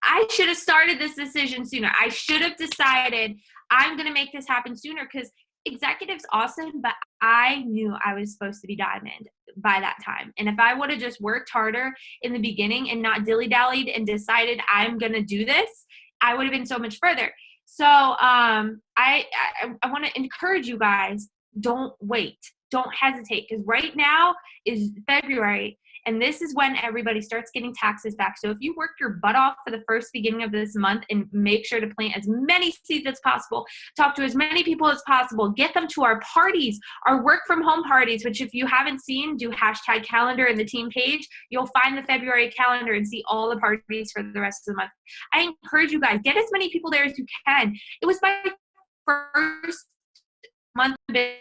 I should have started this decision sooner. I should have decided I'm going to make this happen sooner, because executive's awesome, but I knew I was supposed to be diamond by that time. And if I would have just worked harder in the beginning and not dilly-dallied and decided I'm going to do this, I would have been so much further. So I want to encourage you guys, don't wait. Don't hesitate, because right now is February, and this is when everybody starts getting taxes back. So if you work your butt off for the first beginning of this month and make sure to plant as many seeds as possible, talk to as many people as possible, get them to our parties, our work from home parties, which if you haven't seen, do #calendar in the team page. You'll find the February calendar and see all the parties for the rest of the month. I encourage you guys, get as many people there as you can. It was my first month of business.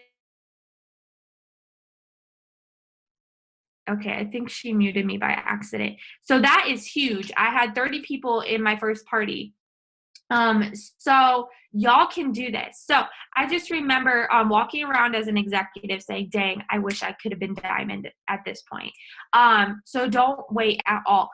Okay, I think she muted me by accident. So that is huge. I had 30 people in my first party. So y'all can do this. So I just remember walking around as an executive saying, dang, I wish I could have been diamond at this point. So don't wait at all.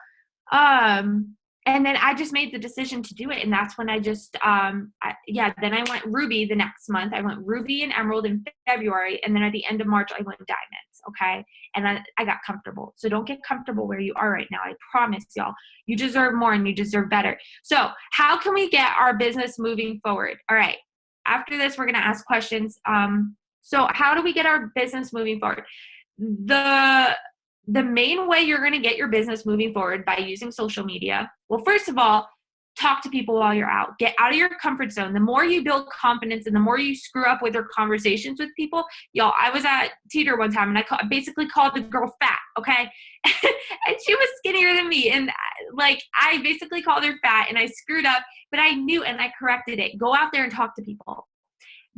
And then I just made the decision to do it. And that's when I just, then I went Ruby the next month. I went Ruby and Emerald in February. And then at the end of March, I went Diamonds. Okay. And I got comfortable. So don't get comfortable where you are right now. I promise y'all, you deserve more and you deserve better. So how can we get our business moving forward? All right. After this, we're going to ask questions. So how do we get our business moving forward? The main way you're going to get your business moving forward by using social media. Well, first of all, talk to people while you're out. Get out of your comfort zone. The more you build confidence and the more you screw up with your conversations with people. Y'all, I was at Teeter one time and I basically called the girl fat, okay? And she was skinnier than me. And like, I basically called her fat and I screwed up, but I knew and I corrected it. Go out there and talk to people.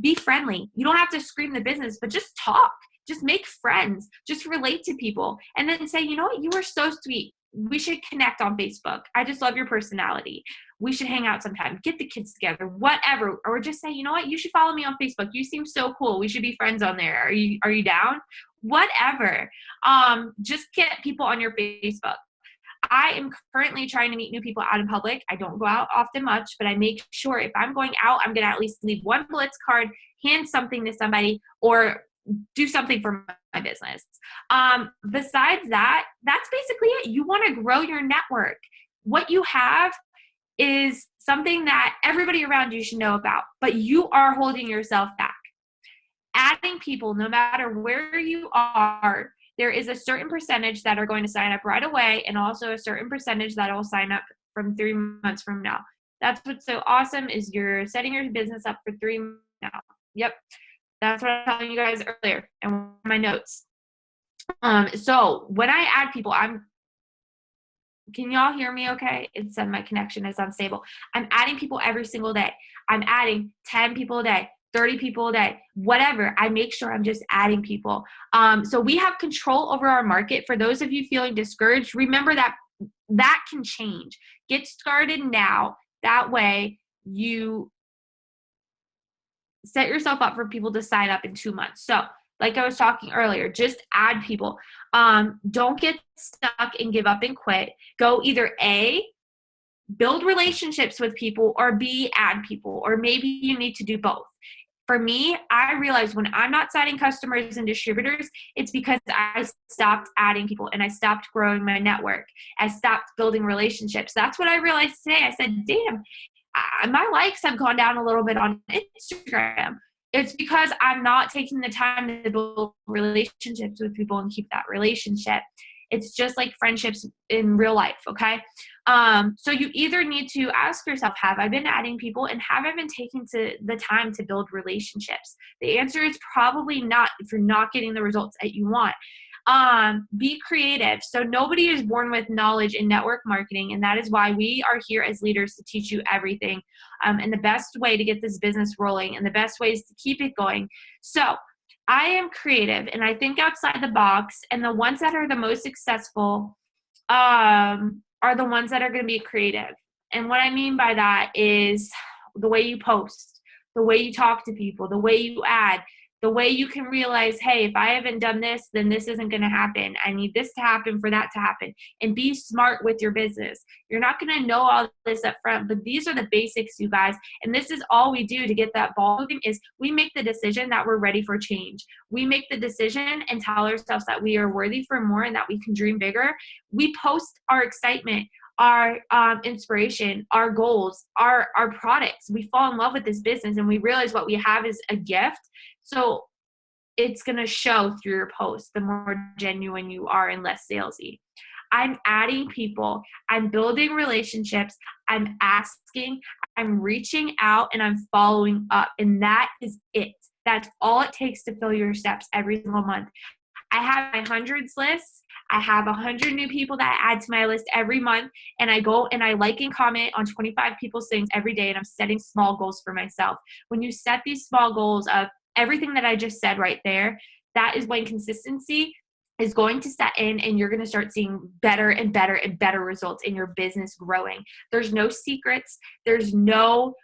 Be friendly. You don't have to scream the business, but just talk. Just make friends. Just relate to people. And then say, you know what? You are so sweet. We should connect on Facebook. I just love your personality. We should hang out sometime. Get the kids together, whatever. Or just say, you know what? You should follow me on Facebook. You seem so cool. We should be friends on there. Are you down? Whatever. Just get people on your Facebook. I am currently trying to meet new people out in public. I don't go out often much, but I make sure if I'm going out, I'm going to at least leave one Blitz card, hand something to somebody, or do something for my business. Besides that, that's basically it. You want to grow your network. What you have is something that everybody around you should know about, but you are holding yourself back. Adding people, no matter where you are, there is a certain percentage that are going to sign up right away, and also a certain percentage that will sign up from 3 months from now. That's what's so awesome is you're setting your business up for 3 months now. Yep. That's what I was telling you guys earlier and my notes. So when I add people, can y'all hear me okay? It said my connection is unstable. I'm adding people every single day. I'm adding 10 people a day. 30 people a day, whatever. I make sure I'm just adding people. So we have control over our market. For those of you feeling discouraged, remember that can change. Get started now. That way you set yourself up for people to sign up in 2 months. So like I was talking earlier, just add people. Don't get stuck and give up and quit. Go either A, build relationships with people, or B, add people, or maybe you need to do both. For me, I realized when I'm not signing customers and distributors, it's because I stopped adding people and I stopped growing my network. I stopped building relationships. That's what I realized today. I said, damn, my likes have gone down a little bit on Instagram. It's because I'm not taking the time to build relationships with people and keep that relationship. It's just like friendships in real life, okay? So you either need to ask yourself, have I been adding people, and have I been taking the time to build relationships? The answer is probably not if you're not getting the results that you want. Be creative. So nobody is born with knowledge in network marketing, and that is why we are here as leaders to teach you everything. And the best way to get this business rolling and the best ways to keep it going. So I am creative and I think outside the box, and the ones that are the most successful are the ones that are going to be creative. And what I mean by that is the way you post, the way you talk to people, the way you add, the way you can realize, hey, if I haven't done this, then this isn't going to happen. I need this to happen for that to happen. And be smart with your business. You're not going to know all this up front, but these are the basics, you guys. And this is all we do to get that ball moving is we make the decision that we're ready for change. We make the decision and tell ourselves that we are worthy for more and that we can dream bigger. We post our excitement, our inspiration, our goals, our products. We fall in love with this business and we realize what we have is a gift. So it's going to show through your posts the more genuine you are and less salesy. I'm adding people. I'm building relationships. I'm asking. I'm reaching out and I'm following up. And that is it. That's all it takes to fill your steps every single month. I have my hundreds list. I have 100 new people that I add to my list every month, and I go and I like and comment on 25 people's things every day, and I'm setting small goals for myself. When you set these small goals of everything that I just said right there, that is when consistency is going to set in, and you're going to start seeing better and better and better results in your business growing. There's no secrets. There's no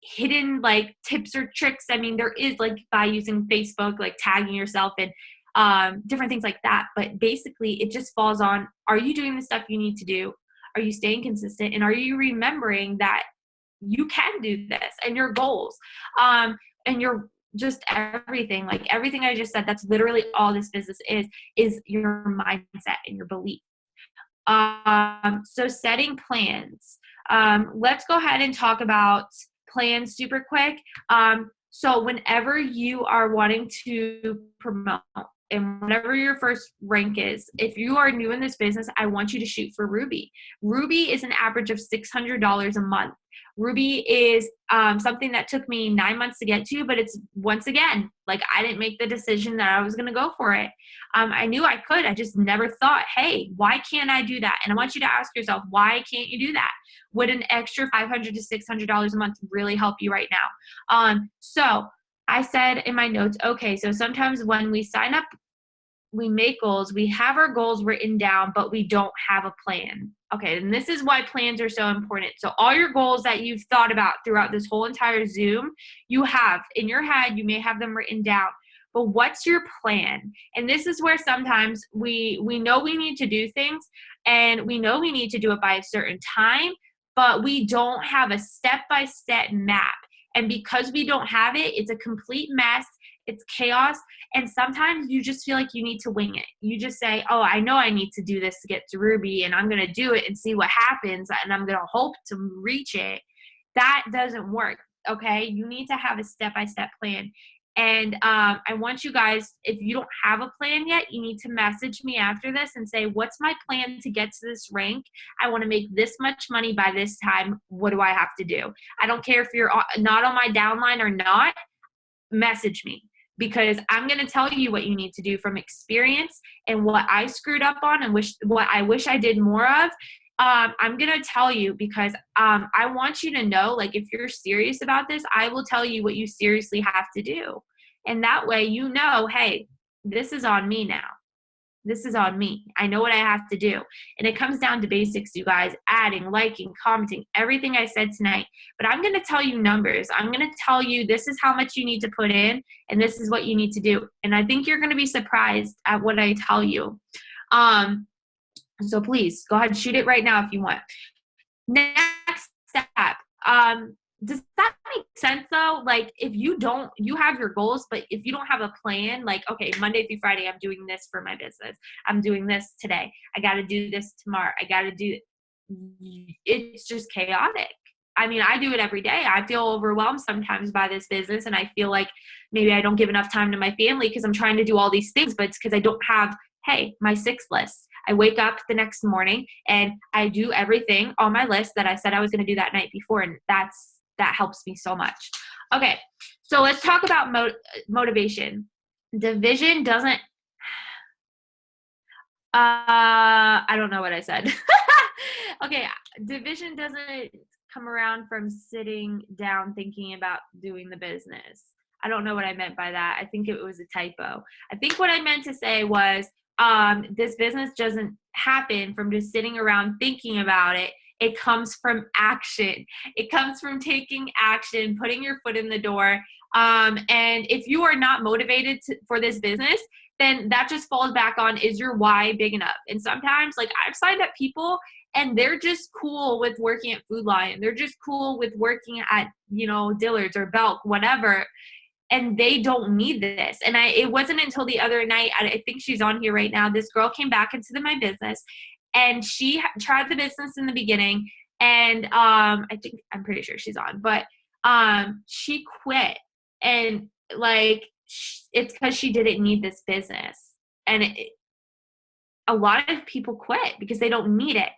hidden like tips or tricks. I mean, there is like by using Facebook, like tagging yourself and different things like that. But basically it just falls on, are you doing the stuff you need to do? Are you staying consistent? And are you remembering that you can do this and your goals? And you're just everything, like everything I just said, that's literally all this business is your mindset and your belief. So setting plans. Let's go ahead and talk about plans super quick. So whenever you are wanting to promote, and whatever your first rank is, if you are new in this business, I want you to shoot for Ruby. Ruby is an average of $600 a month. Ruby is something that took me 9 months to get to, but it's, once again, like, I didn't make the decision that I was going to go for it. I knew I could. I just never thought, hey, why can't I do that? And I want you to ask yourself, why can't you do that? Would an extra $500 to $600 a month really help you right now? So I said in my notes, okay, so sometimes when we sign up, we make goals, we have our goals written down, but we don't have a plan. Okay, and this is why plans are so important. So all your goals that you've thought about throughout this whole entire Zoom, you have in your head, you may have them written down, but what's your plan? And this is where sometimes we know we need to do things, and we know we need to do it by a certain time, but we don't have a step-by-step map. And because we don't have it, it's a complete mess. It's chaos. And sometimes you just feel like you need to wing it. You just say, oh, I know I need to do this to get to Ruby, and I'm going to do it and see what happens, and I'm going to hope to reach it. That doesn't work, okay? You need to have a step-by-step plan. And I want you guys, if you don't have a plan yet, you need to message me after this and say, what's my plan to get to this rank? I want to make this much money by this time. What do I have to do? I don't care if you're not on my downline or not. Message me, because I'm going to tell you what you need to do from experience and what I screwed up on and what I wish I did more of. I'm going to tell you because I want you to know, like, if you're serious about this, I will tell you what you seriously have to do. And that way, you know, hey, this is on me now. This is on me. I know what I have to do. And it comes down to basics, you guys, adding, liking, commenting, everything I said tonight. But I'm going to tell you numbers. I'm going to tell you this is how much you need to put in, and this is what you need to do. And I think you're going to be surprised at what I tell you. So please go ahead and shoot it right now if you want. Next step. Does that make sense though? Like, if you have your goals, but if you don't have a plan, like, okay, Monday through Friday, I'm doing this for my business. I'm doing this today. I got to do this tomorrow. It's just chaotic. I mean, I do it every day. I feel overwhelmed sometimes by this business, and I feel like maybe I don't give enough time to my family because I'm trying to do all these things, but it's because I don't have, hey, my 6 list. I wake up the next morning and I do everything on my list that I said I was going to do that night before, and that helps me so much. Okay, so let's talk about motivation. Division doesn't I don't know what I said. Okay, division doesn't come around from sitting down thinking about doing the business. I don't know what I meant by that. I think it was a typo. I think what I meant to say was this business doesn't happen from just sitting around thinking about it. It comes from action. It comes from taking action, putting your foot in the door. And if you are not motivated for this business, then that just falls back on, is your why big enough? And sometimes, like, I've signed up people and they're just cool with working at Food Lion. They're just cool with working at, Dillard's or Belk, whatever. And they don't need this. And it wasn't until the other night, I think she's on here right now, this girl came back into my business, and she tried the business in the beginning, and I'm pretty sure she's on, but she quit, and like it's because she didn't need this business. And a lot of people quit because they don't need it.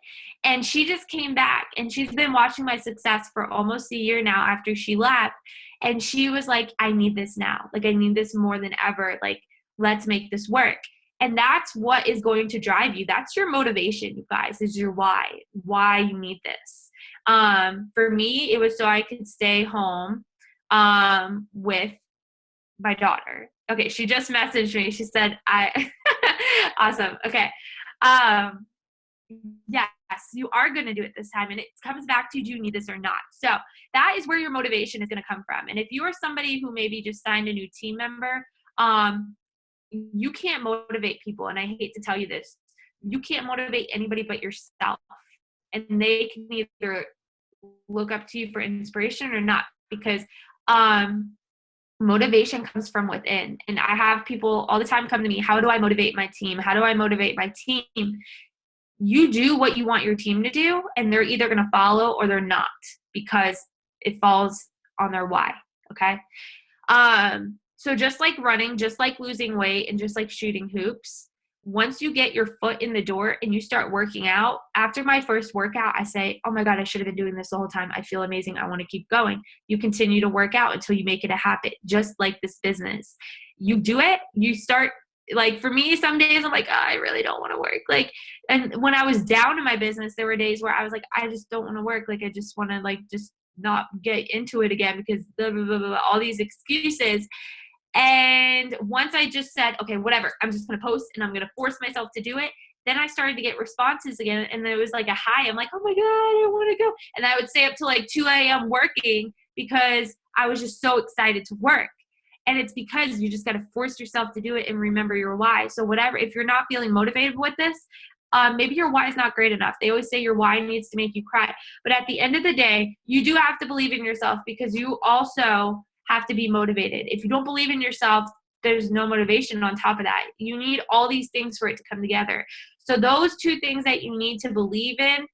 And she just came back, and she's been watching my success for almost a year now after she left. And she was like, I need this now. Like, I need this more than ever. Like, let's make this work. And that's what is going to drive you. That's your motivation, you guys, is your why you need this. For me, it was so I could stay home with my daughter. Okay, she just messaged me. She said, awesome. Okay. Yes, you are going to do it this time. And it comes back to, do you need this or not? So that is where your motivation is going to come from. And if you are somebody who maybe just signed a new team member, you can't motivate people. And I hate to tell you this, you can't motivate anybody but yourself. And they can either look up to you for inspiration or not, because motivation comes from within. And I have people all the time come to me, how do I motivate my team? How do I motivate my team? You do what you want your team to do, and they're either going to follow or they're not, because it falls on their why. Okay. So just like running, just like losing weight, and just like shooting hoops, once you get your foot in the door and you start working out, after my first workout, I say, oh my God, I should have been doing this the whole time. I feel amazing. I want to keep going. You continue to work out until you make it a habit, just like this business. You do it, you start, like for me, some days I'm like, oh, I really don't want to work. Like, and when I was down in my business, there were days where I was like, I just don't want to work. Like, I just want to like, just not get into it again because blah, blah, blah, blah, all these excuses. And once I just said, okay, whatever, I'm just going to post and I'm going to force myself to do it. Then I started to get responses again. And there was like a high. I'm like, oh my God, I want to go. And I would stay up till like 2 a.m. working because I was just so excited to work. And it's because you just got to force yourself to do it and remember your why. So whatever, if you're not feeling motivated with this, maybe your why is not great enough. They always say your why needs to make you cry. But at the end of the day, you do have to believe in yourself because you also have to be motivated. If you don't believe in yourself, there's no motivation on top of that. You need all these things for it to come together. So those two things that you need to believe in,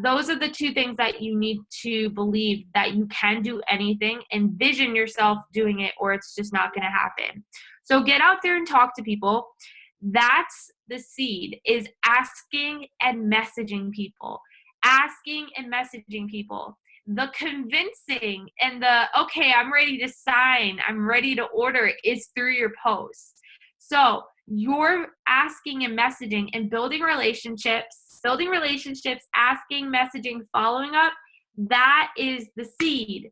those are the two things that you need to believe that you can do anything. Envision yourself doing it or it's just not going to happen. So get out there and talk to people. That's the seed, is asking and messaging people. Asking and messaging people. The convincing and the, okay, I'm ready to sign, I'm ready to order is through your posts. So you're asking and messaging and building relationships, asking, messaging, following up, that is the seed.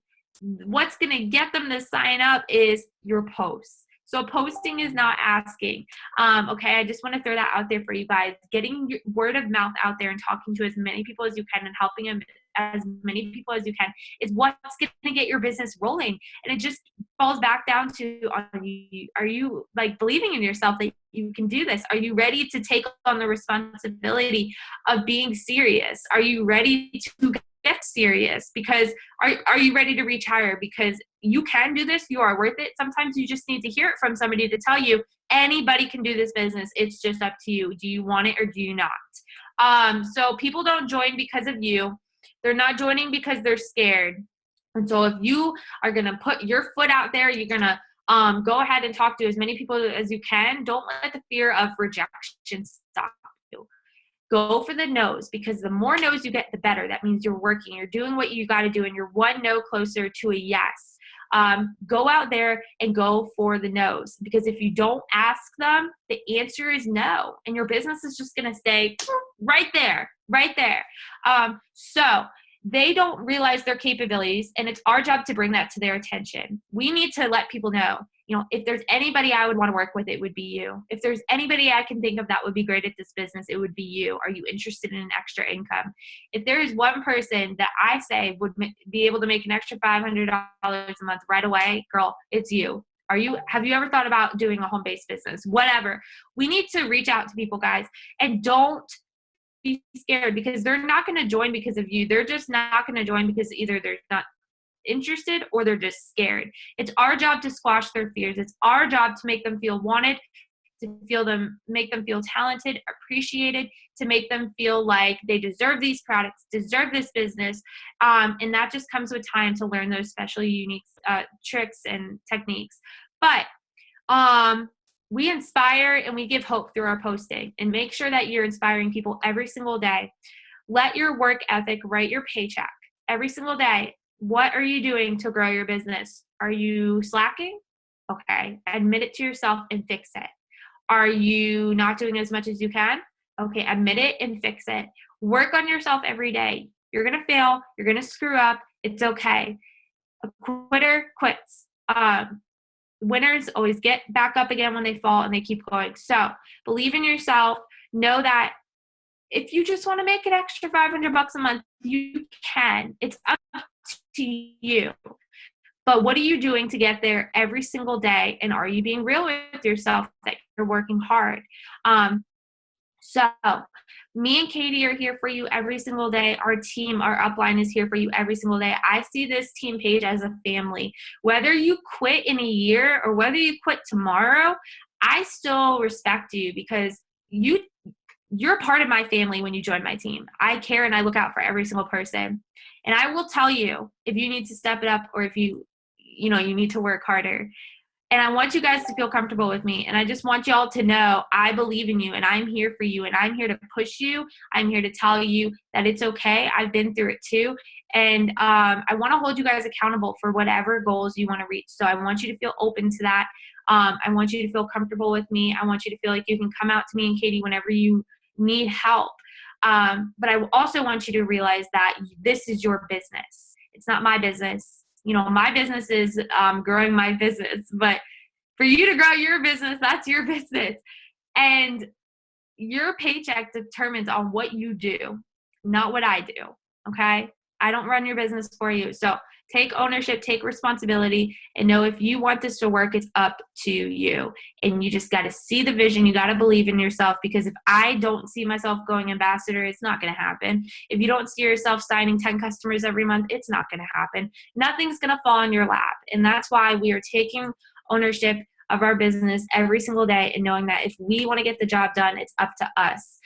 What's going to get them to sign up is your posts. So posting is not asking. Okay, I just want to throw that out there for you guys. Getting your word of mouth out there and talking to as many people as you can and helping them as many people as you can is what's going to get your business rolling. And it just falls back down to, are you like believing in yourself that you can do this? Are you ready to take on the responsibility of being serious? Are you ready to get serious? Because are you ready to reach higher? Because you can do this. You are worth it. Sometimes you just need to hear it from somebody to tell you anybody can do this business. It's just up to you. Do you want it or do you not? So people don't join because of you. They're not joining because they're scared. And so if you are going to put your foot out there, you're going to go ahead and talk to as many people as you can. Don't let the fear of rejection stop you. Go for the no's, because the more no's you get, the better. That means you're working, you're doing what you got to do, and you're one no closer to a yes. Go out there and go for the no's, because if you don't ask them, the answer is no, and your business is just going to stay right there, right there. So they don't realize their capabilities, and it's our job to bring that to their attention. We need to let people know, if there's anybody I would want to work with, it would be you. If there's anybody I can think of that would be great at this business, it would be you. Are you interested in an extra income? If there is one person that I say would be able to make an extra $500 a month right away, girl, it's you. Have you ever thought about doing a home-based business? Whatever. We need to reach out to people, guys, and don't be scared, because they're not going to join because of you. They're just not going to join because either they're not interested or they're just scared. It's our job to squash their fears. It's our job to make them feel wanted, make them feel talented, appreciated, to make them feel like they deserve these products, deserve this business. And that just comes with time to learn those special, unique tricks and techniques. But we inspire and we give hope through our posting, and make sure that you're inspiring people every single day. Let your work ethic write your paycheck every single day. What are you doing to grow your business? Are you slacking? Okay, admit it to yourself and fix it. Are you not doing as much as you can? Okay, admit it and fix it. Work on yourself every day. You're going to fail. You're going to screw up. It's okay. A quitter quits. Winners always get back up again when they fall, and they keep going. So believe in yourself. Know that if you just want to make an extra $500 a month, you can. It's up to you. But what are you doing to get there every single day? And are you being real with yourself that you're working hard? So me and Katie are here for you every single day. Our team, our upline is here for you every single day. I see this team page as a family. Whether you quit in a year or whether you quit tomorrow, I still respect you, because you're part of my family when you join my team. I care and I look out for every single person. And I will tell you if you need to step it up or if you need to work harder. And I want you guys to feel comfortable with me. And I just want y'all to know I believe in you and I'm here for you and I'm here to push you. I'm here to tell you that it's okay. I've been through it too. And I want to hold you guys accountable for whatever goals you want to reach. So I want you to feel open to that. I want you to feel comfortable with me. I want you to feel like you can come out to me and Katie whenever you need help. But I also want you to realize that this is your business. It's not my business. You know, my business is growing my business, but for you to grow your business, that's your business. And your paycheck determines on what you do, not what I do. Okay. I don't run your business for you. So take ownership, take responsibility, and know if you want this to work, it's up to you. And you just got to see the vision. You got to believe in yourself, because if I don't see myself going ambassador, it's not going to happen. If you don't see yourself signing 10 customers every month, it's not going to happen. Nothing's going to fall in your lap. And that's why we are taking ownership of our business every single day and knowing that if we want to get the job done, it's up to us.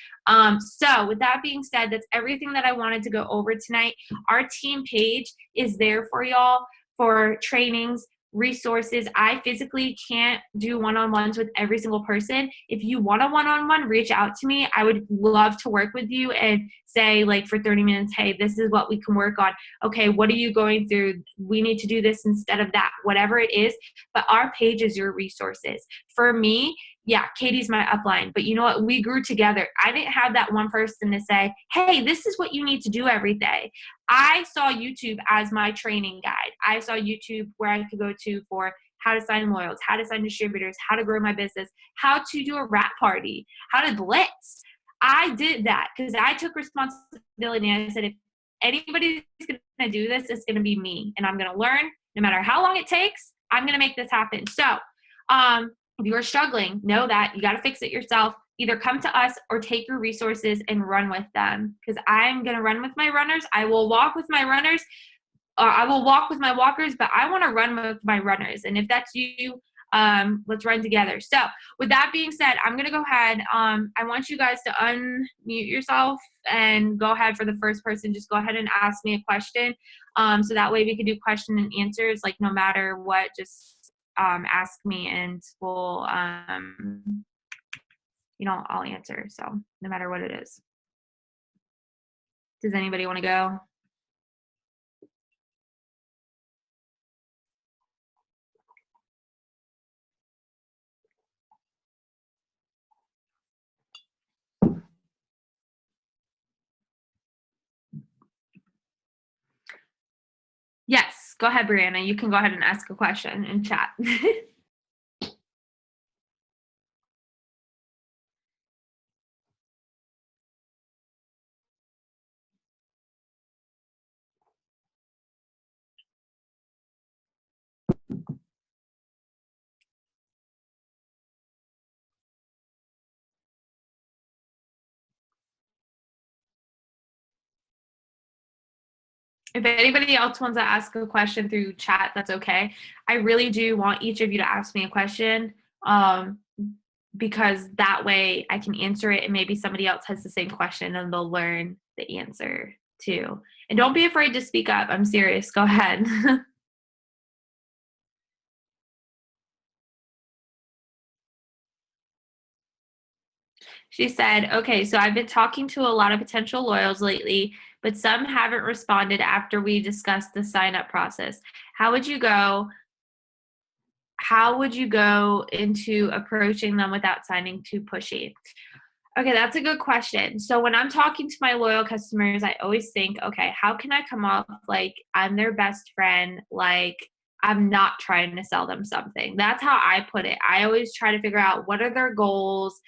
So with that being said, that's everything that I wanted to go over tonight. Our team page is there for y'all for trainings, resources. I physically can't do one-on-ones with every single person. If you want a one-on-one, reach out to me. I would love to work with you and say, like, for 30 minutes, hey, this is what we can work on. Okay, what are you going through? We need to do this instead of that, whatever it is. But our page is your resources. For me, yeah, Katie's my upline, but you know what? We grew together. I didn't have that one person to say, hey, this is what you need to do every day. I saw YouTube as my training guide. I saw YouTube where I could go to for how to sign loyals, how to sign distributors, how to grow my business, how to do a wrap party, how to blitz. I did that because I took responsibility and I said, if anybody's going to do this, it's going to be me. And I'm going to learn no matter how long it takes. I'm going to make this happen. So, if you are struggling, know that you got to fix it yourself. Either come to us or take your resources and run with them, because I'm going to run with my runners. I will walk with my runners. I will walk with my walkers, but I want to run with my runners. And if that's you, let's run together. So with that being said, I'm going to go ahead. I want you guys to unmute yourself and go ahead for the first person. Just go ahead and ask me a question. So that way we can do question and answers, like no matter what, just ask me and we'll, I'll answer. So no matter what it is. Does anybody want to go? Yes, go ahead, Brianna. You can go ahead and ask a question in chat. If anybody else wants to ask a question through chat, that's okay. I really do want each of you to ask me a question, because that way I can answer it and maybe somebody else has the same question and they'll learn the answer too. And don't be afraid to speak up. I'm serious. Go ahead. She said, okay, so I've been talking to a lot of potential loyals lately, but some haven't responded after we discussed the sign up process. How would you go into approaching them without sounding too pushy? Okay, that's a good question. So when I'm talking to my loyal customers, I always think, okay, how can I come off like I'm their best friend, like I'm not trying to sell them something. That's how I put it. I always try to figure out what are their goals,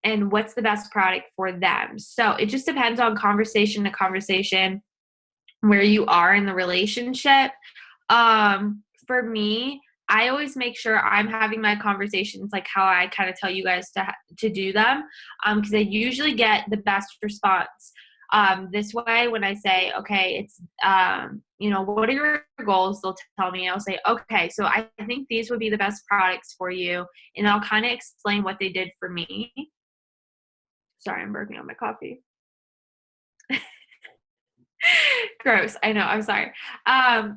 and what's the best product for them. So it just depends on conversation to conversation where you are in the relationship. For me, I always make sure I'm having my conversations like how I kind of tell you guys to do them, because I usually get the best response this way. When I say, okay, it's what are your goals, they'll tell me. I'll say, okay, so I think these would be the best products for you, and I'll kind of explain what they did for me. Sorry, I'm working on my coffee. Gross. I know. I'm sorry.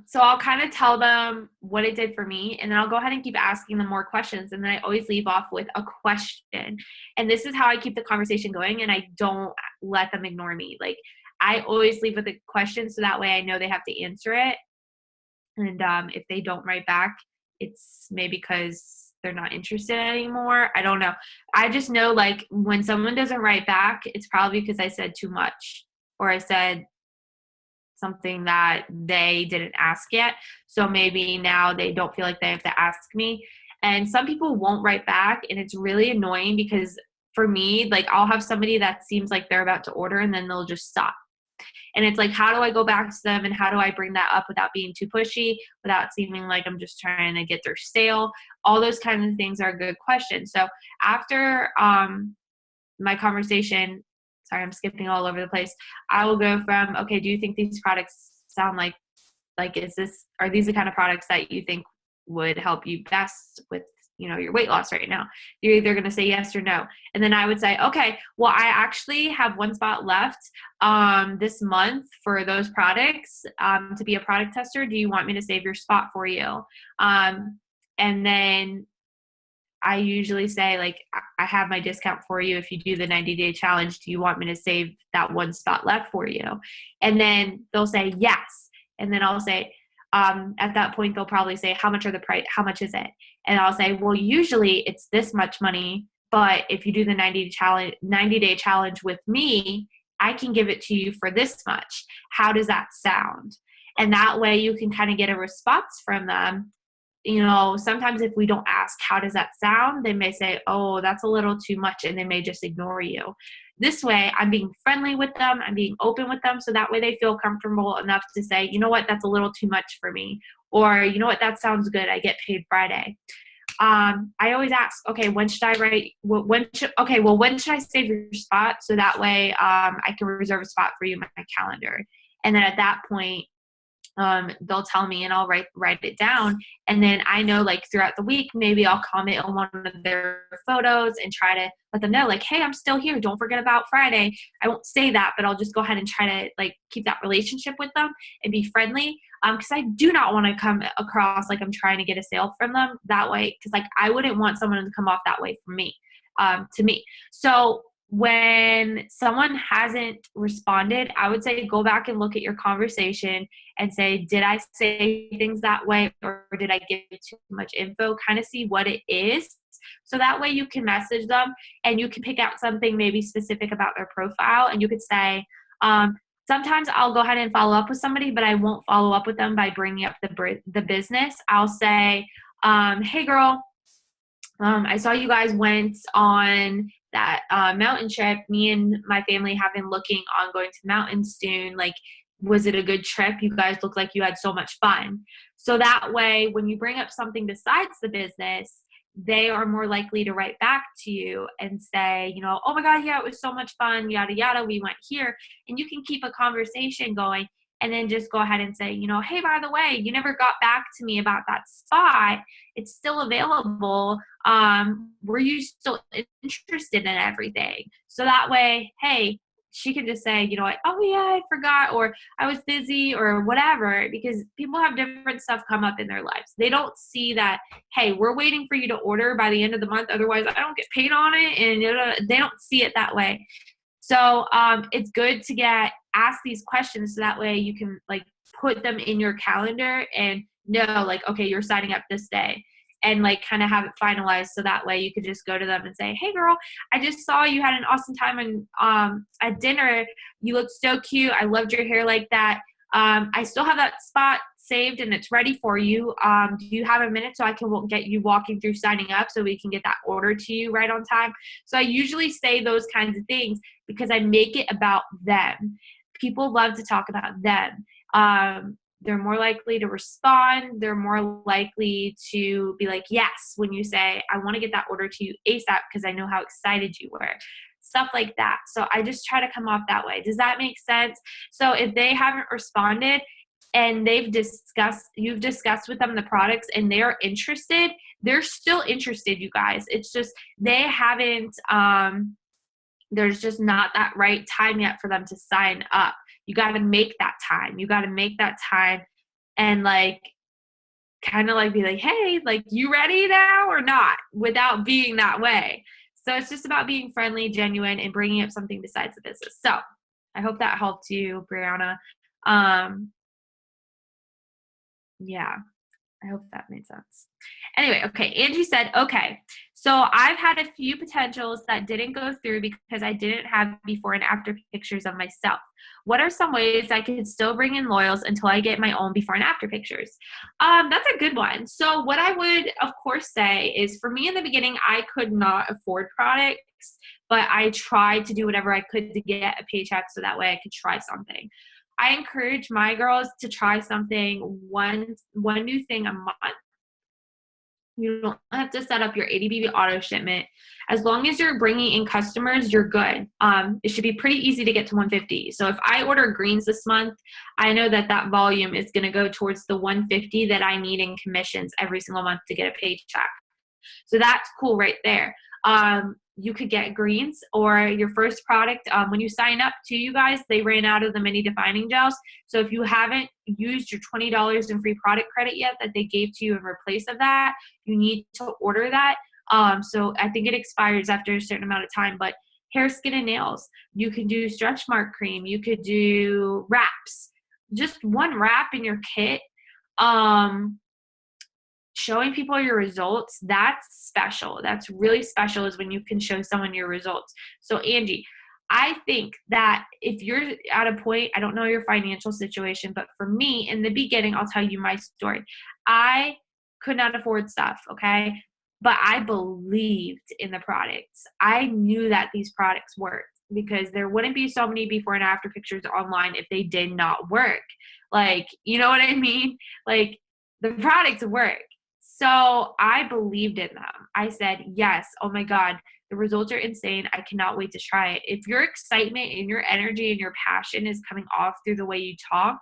So I'll kind of tell them what it did for me, and then I'll go ahead and keep asking them more questions. And then I always leave off with a question. And this is how I keep the conversation going, and I don't let them ignore me. Like, I always leave with a question so that way I know they have to answer it. And if they don't write back, it's maybe because they're not interested anymore. I don't know. I just know, like, when someone doesn't write back, it's probably because I said too much or I said something that they didn't ask yet. So maybe now they don't feel like they have to ask me. And some people won't write back, and it's really annoying because for me, like, I'll have somebody that seems like they're about to order and then they'll just stop. And it's like, how do I go back to them and how do I bring that up without being too pushy, without seeming like I'm just trying to get their sale? All those kinds of things are good questions. So after my conversation, sorry, I'm skipping all over the place. I will go from, okay, do you think these products sound like, are these the kind of products that you think would help you best with, your weight loss right now? You're either going to say yes or no. And then I would say, okay, well, I actually have one spot left this month for those products to be a product tester. Do you want me to save your spot for you? And then I usually say, like, I have my discount for you if you do the 90-day challenge. Do you want me to save that one spot left for you? And then they'll say yes. And then I'll say, at that point, they'll probably say, how much is it? And I'll say, well, usually it's this much money, but if you do the 90-day challenge with me, I can give it to you for this much. How does that sound? And that way you can kind of get a response from them. Sometimes if we don't ask, how does that sound? They may say, oh, that's a little too much, and they may just ignore you. This way, I'm being friendly with them. I'm being open with them. So that way they feel comfortable enough to say, you know what, that's a little too much for me. Or, you know what, that sounds good. I get paid Friday. I always ask, okay, when should I save your spot? So that way I can reserve a spot for you in my calendar. And then at that point, they'll tell me and I'll write it down. And then I know, like, throughout the week, maybe I'll comment on one of their photos and try to let them know, like, hey, I'm still here. Don't forget about Friday. I won't say that, but I'll just go ahead and try to, like, keep that relationship with them and be friendly. Because I do not want to come across like I'm trying to get a sale from them that way. Because, like, I wouldn't want someone to come off that way from me, to me. So when someone hasn't responded, I would say go back and look at your conversation and say, did I say things that way or did I give too much info? Kind of see what it is. So that way you can message them and you can pick out something maybe specific about their profile. And you could say, sometimes I'll go ahead and follow up with somebody, but I won't follow up with them by bringing up the business. I'll say, hey girl, I saw you guys went on that mountain trip. Me and my family have been looking on going to the mountains soon. Like, was it a good trip? You guys look like you had so much fun. So that way, when you bring up something besides the business, they are more likely to write back to you and say, oh my God, yeah, it was so much fun, yada, yada, we went here. And you can keep a conversation going and then just go ahead and say, hey, by the way, you never got back to me about that spot. It's still available. Were you still interested in everything? So that way, hey, she can just say, oh yeah, I forgot, or I was busy, or whatever, because people have different stuff come up in their lives. They don't see that, hey, we're waiting for you to order by the end of the month, otherwise I don't get paid on it, and they don't see it that way. So it's good to ask these questions so that way you can, like, put them in your calendar and know, like, okay, you're signing up this day, and, like, kind of have it finalized so that way you could just go to them and say, hey girl, I just saw you had an awesome time at dinner. You look so cute. I loved your hair like that. I still have that spot saved and it's ready for you. Do you have a minute so I can get you walking through signing up so we can get that order to you right on time? So I usually say those kinds of things because I make it about them. People love to talk about them. They're more likely to respond. They're more likely to be like, yes, when you say, I want to get that order to you ASAP because I know how excited you were. Stuff like that. So I just try to come off that way. Does that make sense? So if they haven't responded and you've discussed with them the products and they're interested, they're still interested, you guys. It's just they haven't, there's just not that right time yet for them to sign up. You got to make that time. You got to make that time and like kind of like be like, hey, like, you ready now or not, without being that way. So it's just about being friendly, genuine, and bringing up something besides the business. So I hope that helped you, Brianna. Yeah. I hope that made sense. Anyway, okay, Angie said, okay, so I've had a few potentials that didn't go through because I didn't have before and after pictures of myself. What are some ways I could still bring in loyals until I get my own before and after pictures? That's a good one. So what I would, of course, say is for me in the beginning, I could not afford products, but I tried to do whatever I could to get a paycheck so that way I could try something. I encourage my girls to try something, one new thing a month. You don't have to set up your ADBB auto shipment. As long as you're bringing in customers, you're good. It should be pretty easy to get to 150. So if I order greens this month, I know that that volume is going to go towards the 150 that I need in commissions every single month to get a paycheck. So that's cool right there. You could get greens or your first product. When you sign up to you guys, they ran out of the mini defining gels. So if you haven't used your $20 in free product credit yet that they gave to you in replace of that, you need to order that. So I think it expires after a certain amount of time, but hair, skin, and nails. You can do stretch mark cream. You could do wraps. Just one wrap in your kit. Showing people your results, that's special. That's really special is when you can show someone your results. So Angie, I think that if you're at a point, I don't know your financial situation, but for me in the beginning, I'll tell you my story. I could not afford stuff, okay? But I believed in the products. I knew that these products worked because there wouldn't be so many before and after pictures online if they did not work. Like, you know what I mean? Like, the products work. So I believed in them. I said, yes, oh my God, the results are insane. I cannot wait to try it. If your excitement and your energy and your passion is coming off through the way you talk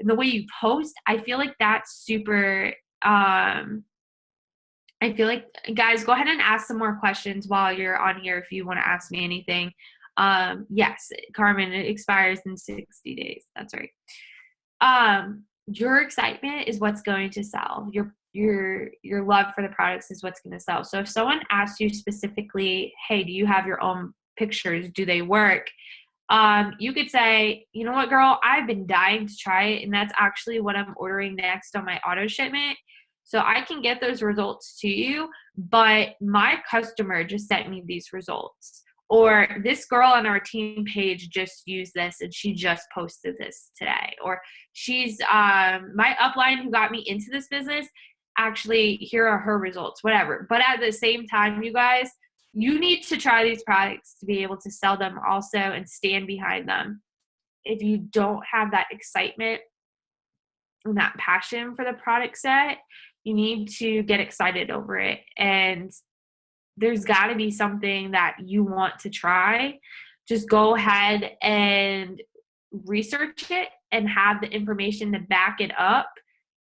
and the way you post, I feel like that's super, I feel like, guys, go ahead and ask some more questions while you're on here if you want to ask me anything. Yes, Carmen, it expires in 60 days. That's right. Your excitement is what's going to sell. Your love for the products is what's going to sell. So if someone asks you specifically, hey, do you have your own pictures? Do they work? You could say, you know what, girl, I've been dying to try it. And that's actually what I'm ordering next on my auto shipment. So I can get those results to you, but my customer just sent me these results. Or this girl on our team page just used this and she just posted this today. Or she's my upline who got me into this business. Actually, here are her results, whatever. But at the same time, you guys, you need to try these products to be able to sell them also and stand behind them. If you don't have that excitement and that passion for the product set, you need to get excited over it. And there's got to be something that you want to try. Just go ahead and research it and have the information to back it up.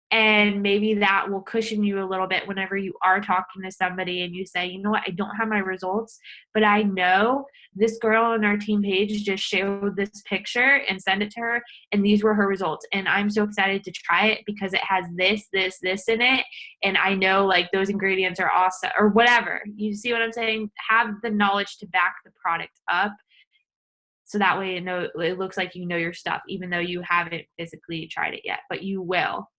And maybe that will cushion you a little bit whenever you are talking to somebody and you say, you know what, I don't have my results, but I know this girl on our team page just showed this picture and sent it to her, and these were her results. And I'm so excited to try it because it has this in it. And I know like those ingredients are awesome or whatever. You see what I'm saying? Have the knowledge to back the product up. So that way it looks like you know your stuff, even though you haven't physically tried it yet, but you will.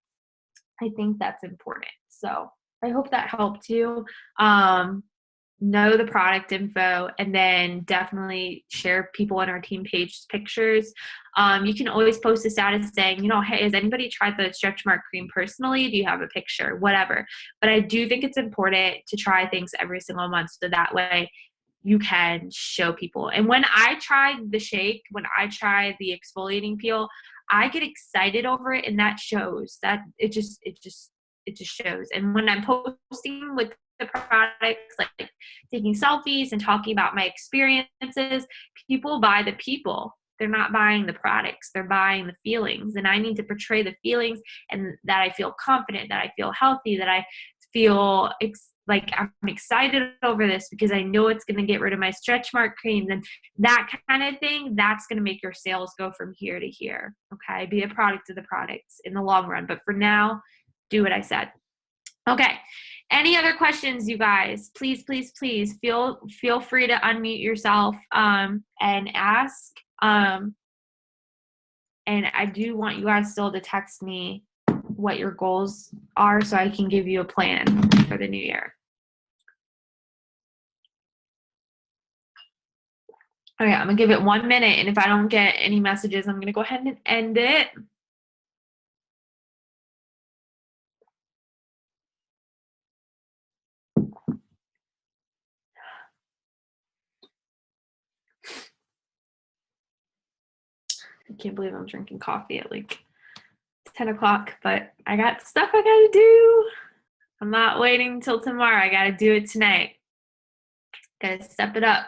I think that's important. So I hope that helped you. Know the product info and then definitely share people on our team page pictures. You can always post a status saying, you know, hey, has anybody tried the stretch mark cream personally? Do you have a picture? Whatever. But I do think it's important to try things every single month so that way you can show people. And when I tried the shake, when I tried the exfoliating peel, I get excited over it, and that shows. That it just shows. And when I'm posting with the products, like taking selfies and talking about my experiences, people buy the people. They're not buying the products. They're buying the feelings. And I need to portray the feelings and that I feel confident, that I feel healthy, that I feel like I'm excited over this because I know it's going to get rid of my stretch mark creams and that kind of thing. That's going to make your sales go from here to here. Okay. Be a product of the products in the long run. But for now, do what I said. Okay. Any other questions, you guys? Please, please, please feel free to unmute yourself and ask. And I do want you guys still to text me what your goals are so I can give you a plan for the new year. Okay, I'm gonna give it 1 minute, and if I don't get any messages, I'm gonna go ahead and end it. I can't believe I'm drinking coffee at like 10 o'clock, but I got stuff I gotta do. I'm not waiting until tomorrow. I gotta do it tonight. Gotta step it up.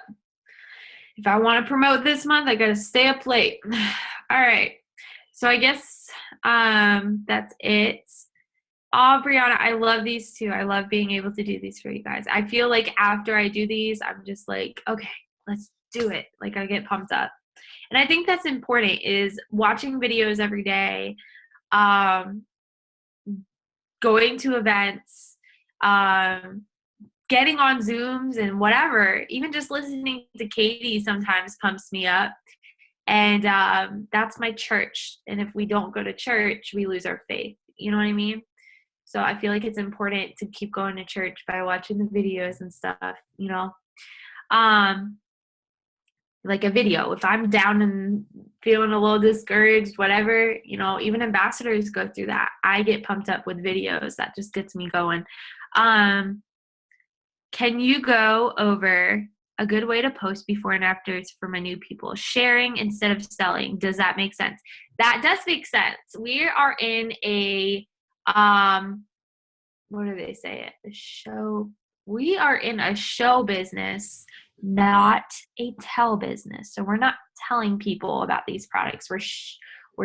If I want to promote this month, I gotta stay up late. All right. So I guess that's it. Brianna, I love these too. I love being able to do these for you guys. I feel like after I do these, I'm just like, okay, let's do it. Like I get pumped up. And I think that's important is watching videos every day, going to events, getting on Zooms and whatever, even just listening to Katie sometimes pumps me up. And that's my church. And if we don't go to church, we lose our faith. You know what I mean? So I feel like it's important to keep going to church by watching the videos and stuff, you know? Like a video. If I'm down and feeling a little discouraged, whatever, you know, even ambassadors go through that. I get pumped up with videos. That just gets me going. Can you go over a good way to post before and afters for my new people? Sharing instead of selling. Does that make sense? That does make sense. We are in a, what do they say? A show. We are in a show business, not a tell business. So we're not telling people about these products. We're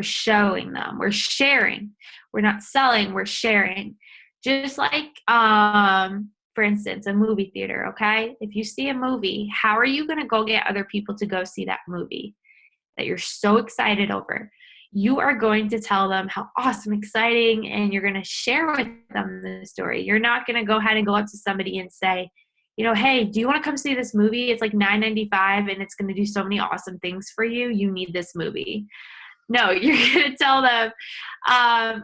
showing them. We're sharing. We're not selling. We're sharing. Just like, for instance, a movie theater, okay? If you see a movie, how are you going to go get other people to go see that movie that you're so excited over? You are going to tell them how awesome, exciting, and you're going to share with them the story. You're not going to go ahead and go up to somebody and say, you know, hey, do you want to come see this movie? It's like $9.95 and it's going to do so many awesome things for you. You need this movie. No, you're going to tell them,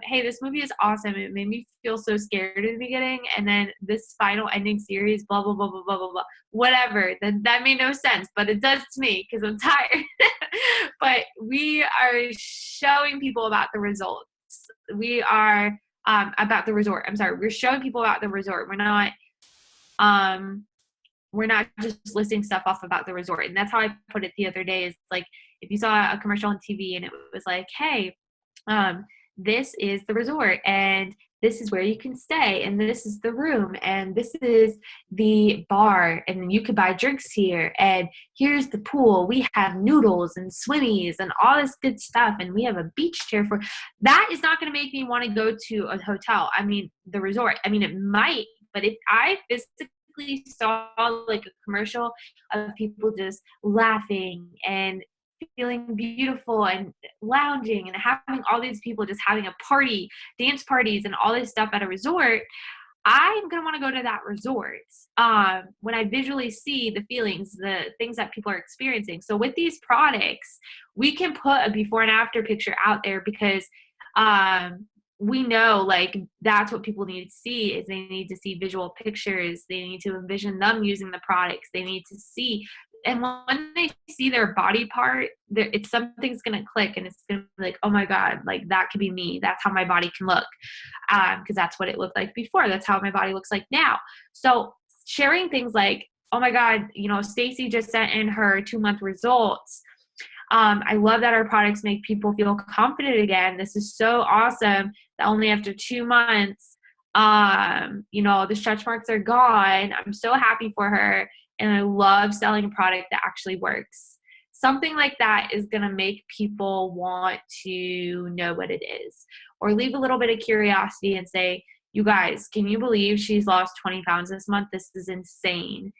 hey, this movie is awesome. It made me feel so scared in the beginning. And then this final ending series, blah, blah, blah, blah, blah, blah, blah. Whatever. That made no sense, but it does to me because I'm tired. But we are showing people about the results. We are about the resort. I'm sorry. We're showing people about the resort. We're not just listing stuff off about the resort. And that's how I put it the other day is like, if you saw a commercial on TV and it was like, hey, this is the resort and this is where you can stay and this is the room and this is the bar and you can buy drinks here and here's the pool. We have noodles and swimmies and all this good stuff and we have a beach chair for that is not going to make me want to go to a hotel. I mean, the resort. I mean, it might, but if I physically saw like a commercial of people just laughing and feeling beautiful and lounging and having all these people just having a party, dance parties and all this stuff at a resort, I'm going to want to go to that resort when I visually see the feelings, the things that people are experiencing. So with these products, we can put a before and after picture out there because we know like that's what people need to see is they need to see visual pictures. They need to envision them using the products. They need to see. And when they see their body part, it's something's going to click and it's going to be like, oh my God, like that could be me. That's how my body can look. Because that's what it looked like before. That's how my body looks like now. So sharing things like, oh my God, you know, Stacy just sent in her 2-month results. I love that our products make people feel confident again. This is so awesome that only after 2 months, you know, the stretch marks are gone. I'm so happy for her. And I love selling a product that actually works. Something like that is going to make people want to know what it is or leave a little bit of curiosity and say, You guys, can you believe she's lost 20 pounds this month? This is insane.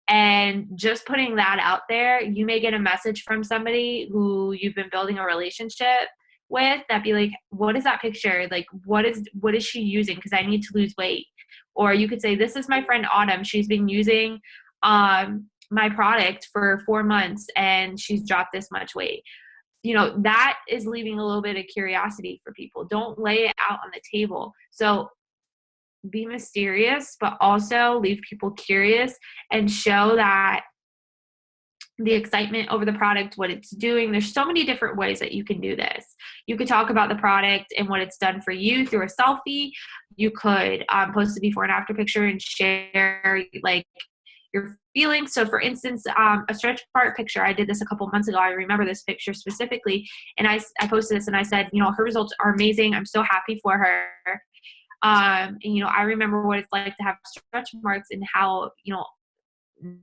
And just putting that out there, you may get a message from somebody who you've been building a relationship with that be like, what is that picture? Like, what is she using? Because I need to lose weight. Or you could say, this is my friend Autumn. She's been using my product for 4 months and she's dropped this much weight. That is leaving a little bit of curiosity for people. Don't lay it out on the table. So be mysterious, but also leave people curious and show that the excitement over the product, what it's doing. There's so many different ways that you can do this. You could talk about the product and what it's done for you through a selfie. You could post a before and after picture and share like your feelings. So for instance, a stretch mark picture, I did this a couple months ago. I remember this picture specifically. And I posted this and I said, her results are amazing. I'm so happy for her. And, I remember what it's like to have stretch marks and how,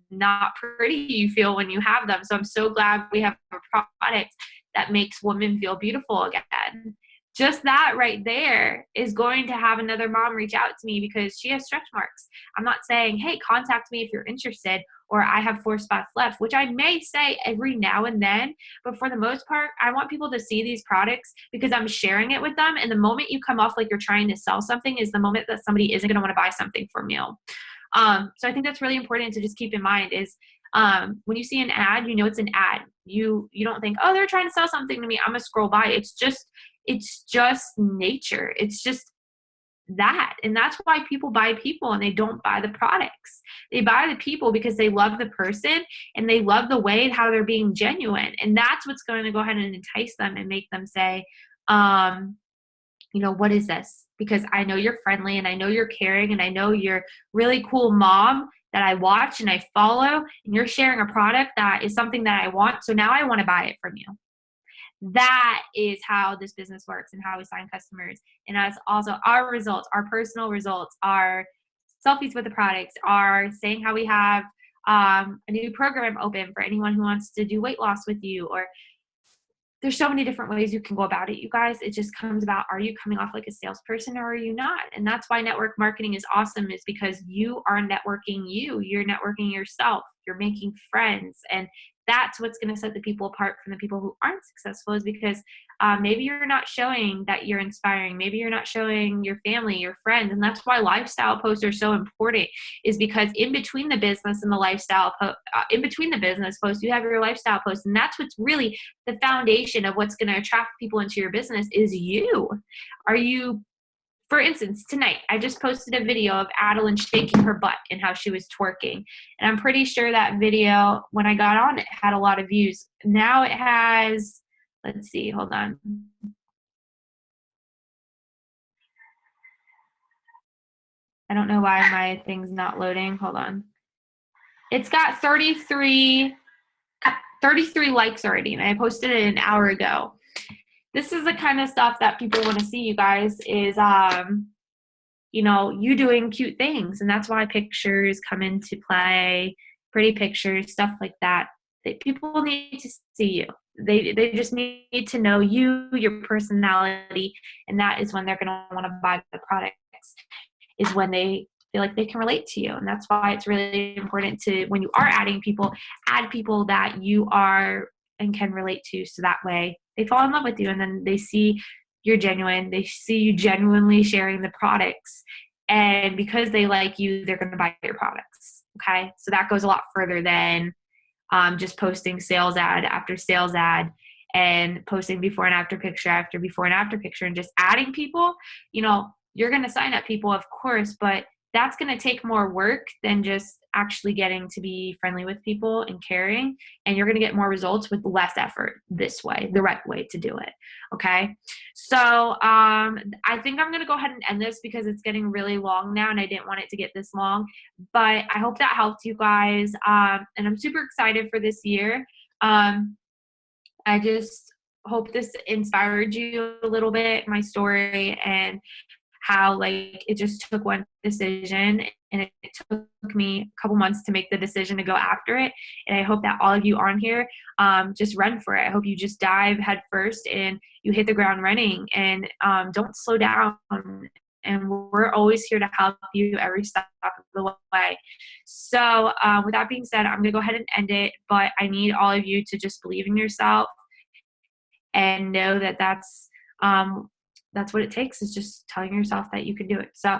not pretty you feel when you have them. So I'm so glad we have a product that makes women feel beautiful again. Just that right there is going to have another mom reach out to me because she has stretch marks. I'm not saying, hey, contact me if you're interested, or I have 4 spots left, which I may say every now and then. But for the most part, I want people to see these products because I'm sharing it with them. And the moment you come off like you're trying to sell something is the moment that somebody isn't going to want to buy something from you. So I think that's really important to just keep in mind is when you see an ad, it's an ad. You don't think, oh, they're trying to sell something to me, I'm going to scroll by. It's just nature. It's just that. And that's why people buy people and they don't buy the products. They buy the people because they love the person and they love the way how they're being genuine. And that's what's going to go ahead and entice them and make them say, what is this? Because I know you're friendly and I know you're caring and I know you're really cool mom that I watch and I follow, and you're sharing a product that is something that I want. So now I want to buy it from you. That is how this business works and how we sign customers. And that's also our results, our personal results, our selfies with the products, our saying how we have a new program open for anyone who wants to do weight loss with you, or there's so many different ways you can go about it, you guys. It just comes about, are you coming off like a salesperson or are you not? And that's why network marketing is awesome, is because you are networking you're networking yourself, you're making friends. And that's what's going to set the people apart from the people who aren't successful, is because maybe you're not showing that you're inspiring. Maybe you're not showing your family, your friends. And that's why lifestyle posts are so important, is because in between the business and the lifestyle, in between the business posts, you have your lifestyle posts. And that's what's really the foundation of what's going to attract people into your business is you. Are you, for instance, tonight, I just posted a video of Adeline shaking her butt and how she was twerking. And I'm pretty sure that video, when I got on, it had a lot of views. Now it has, let's see, hold on. I don't know why my thing's not loading. Hold on. It's got 33 likes already, and I posted it an hour ago. This is the kind of stuff that people want to see, you guys, is, you doing cute things. And that's why pictures come into play, pretty pictures, stuff like that. People need to see you. They just need to know you, your personality, and that is when they're going to want to buy the products, is when they feel like they can relate to you. And that's why it's really important to, when you are adding people, add people that you are and can relate to, so that way they fall in love with you and then they see you're genuine. They see you genuinely sharing the products. And because they like you, they're going to buy your products. Okay. So that goes a lot further than just posting sales ad after sales ad and posting before and after picture after before and after picture and just adding people. You're going to sign up people, of course, but that's going to take more work than just actually getting to be friendly with people and caring. And you're going to get more results with less effort this way, the right way to do it. Okay. So I think I'm going to go ahead and end this because it's getting really long now and I didn't want it to get this long, but I hope that helped you guys. And I'm super excited for this year. I just hope this inspired you a little bit, my story, and how it just took one decision and it took me a couple months to make the decision to go after it. And I hope that all of you on here just run for it. I hope you just dive head first and you hit the ground running and don't slow down and we're always here to help you every step of the way. So with that being said, I'm going to go ahead and end it, but I need all of you to just believe in yourself and know that that's what it takes, is just telling yourself that you can do it. So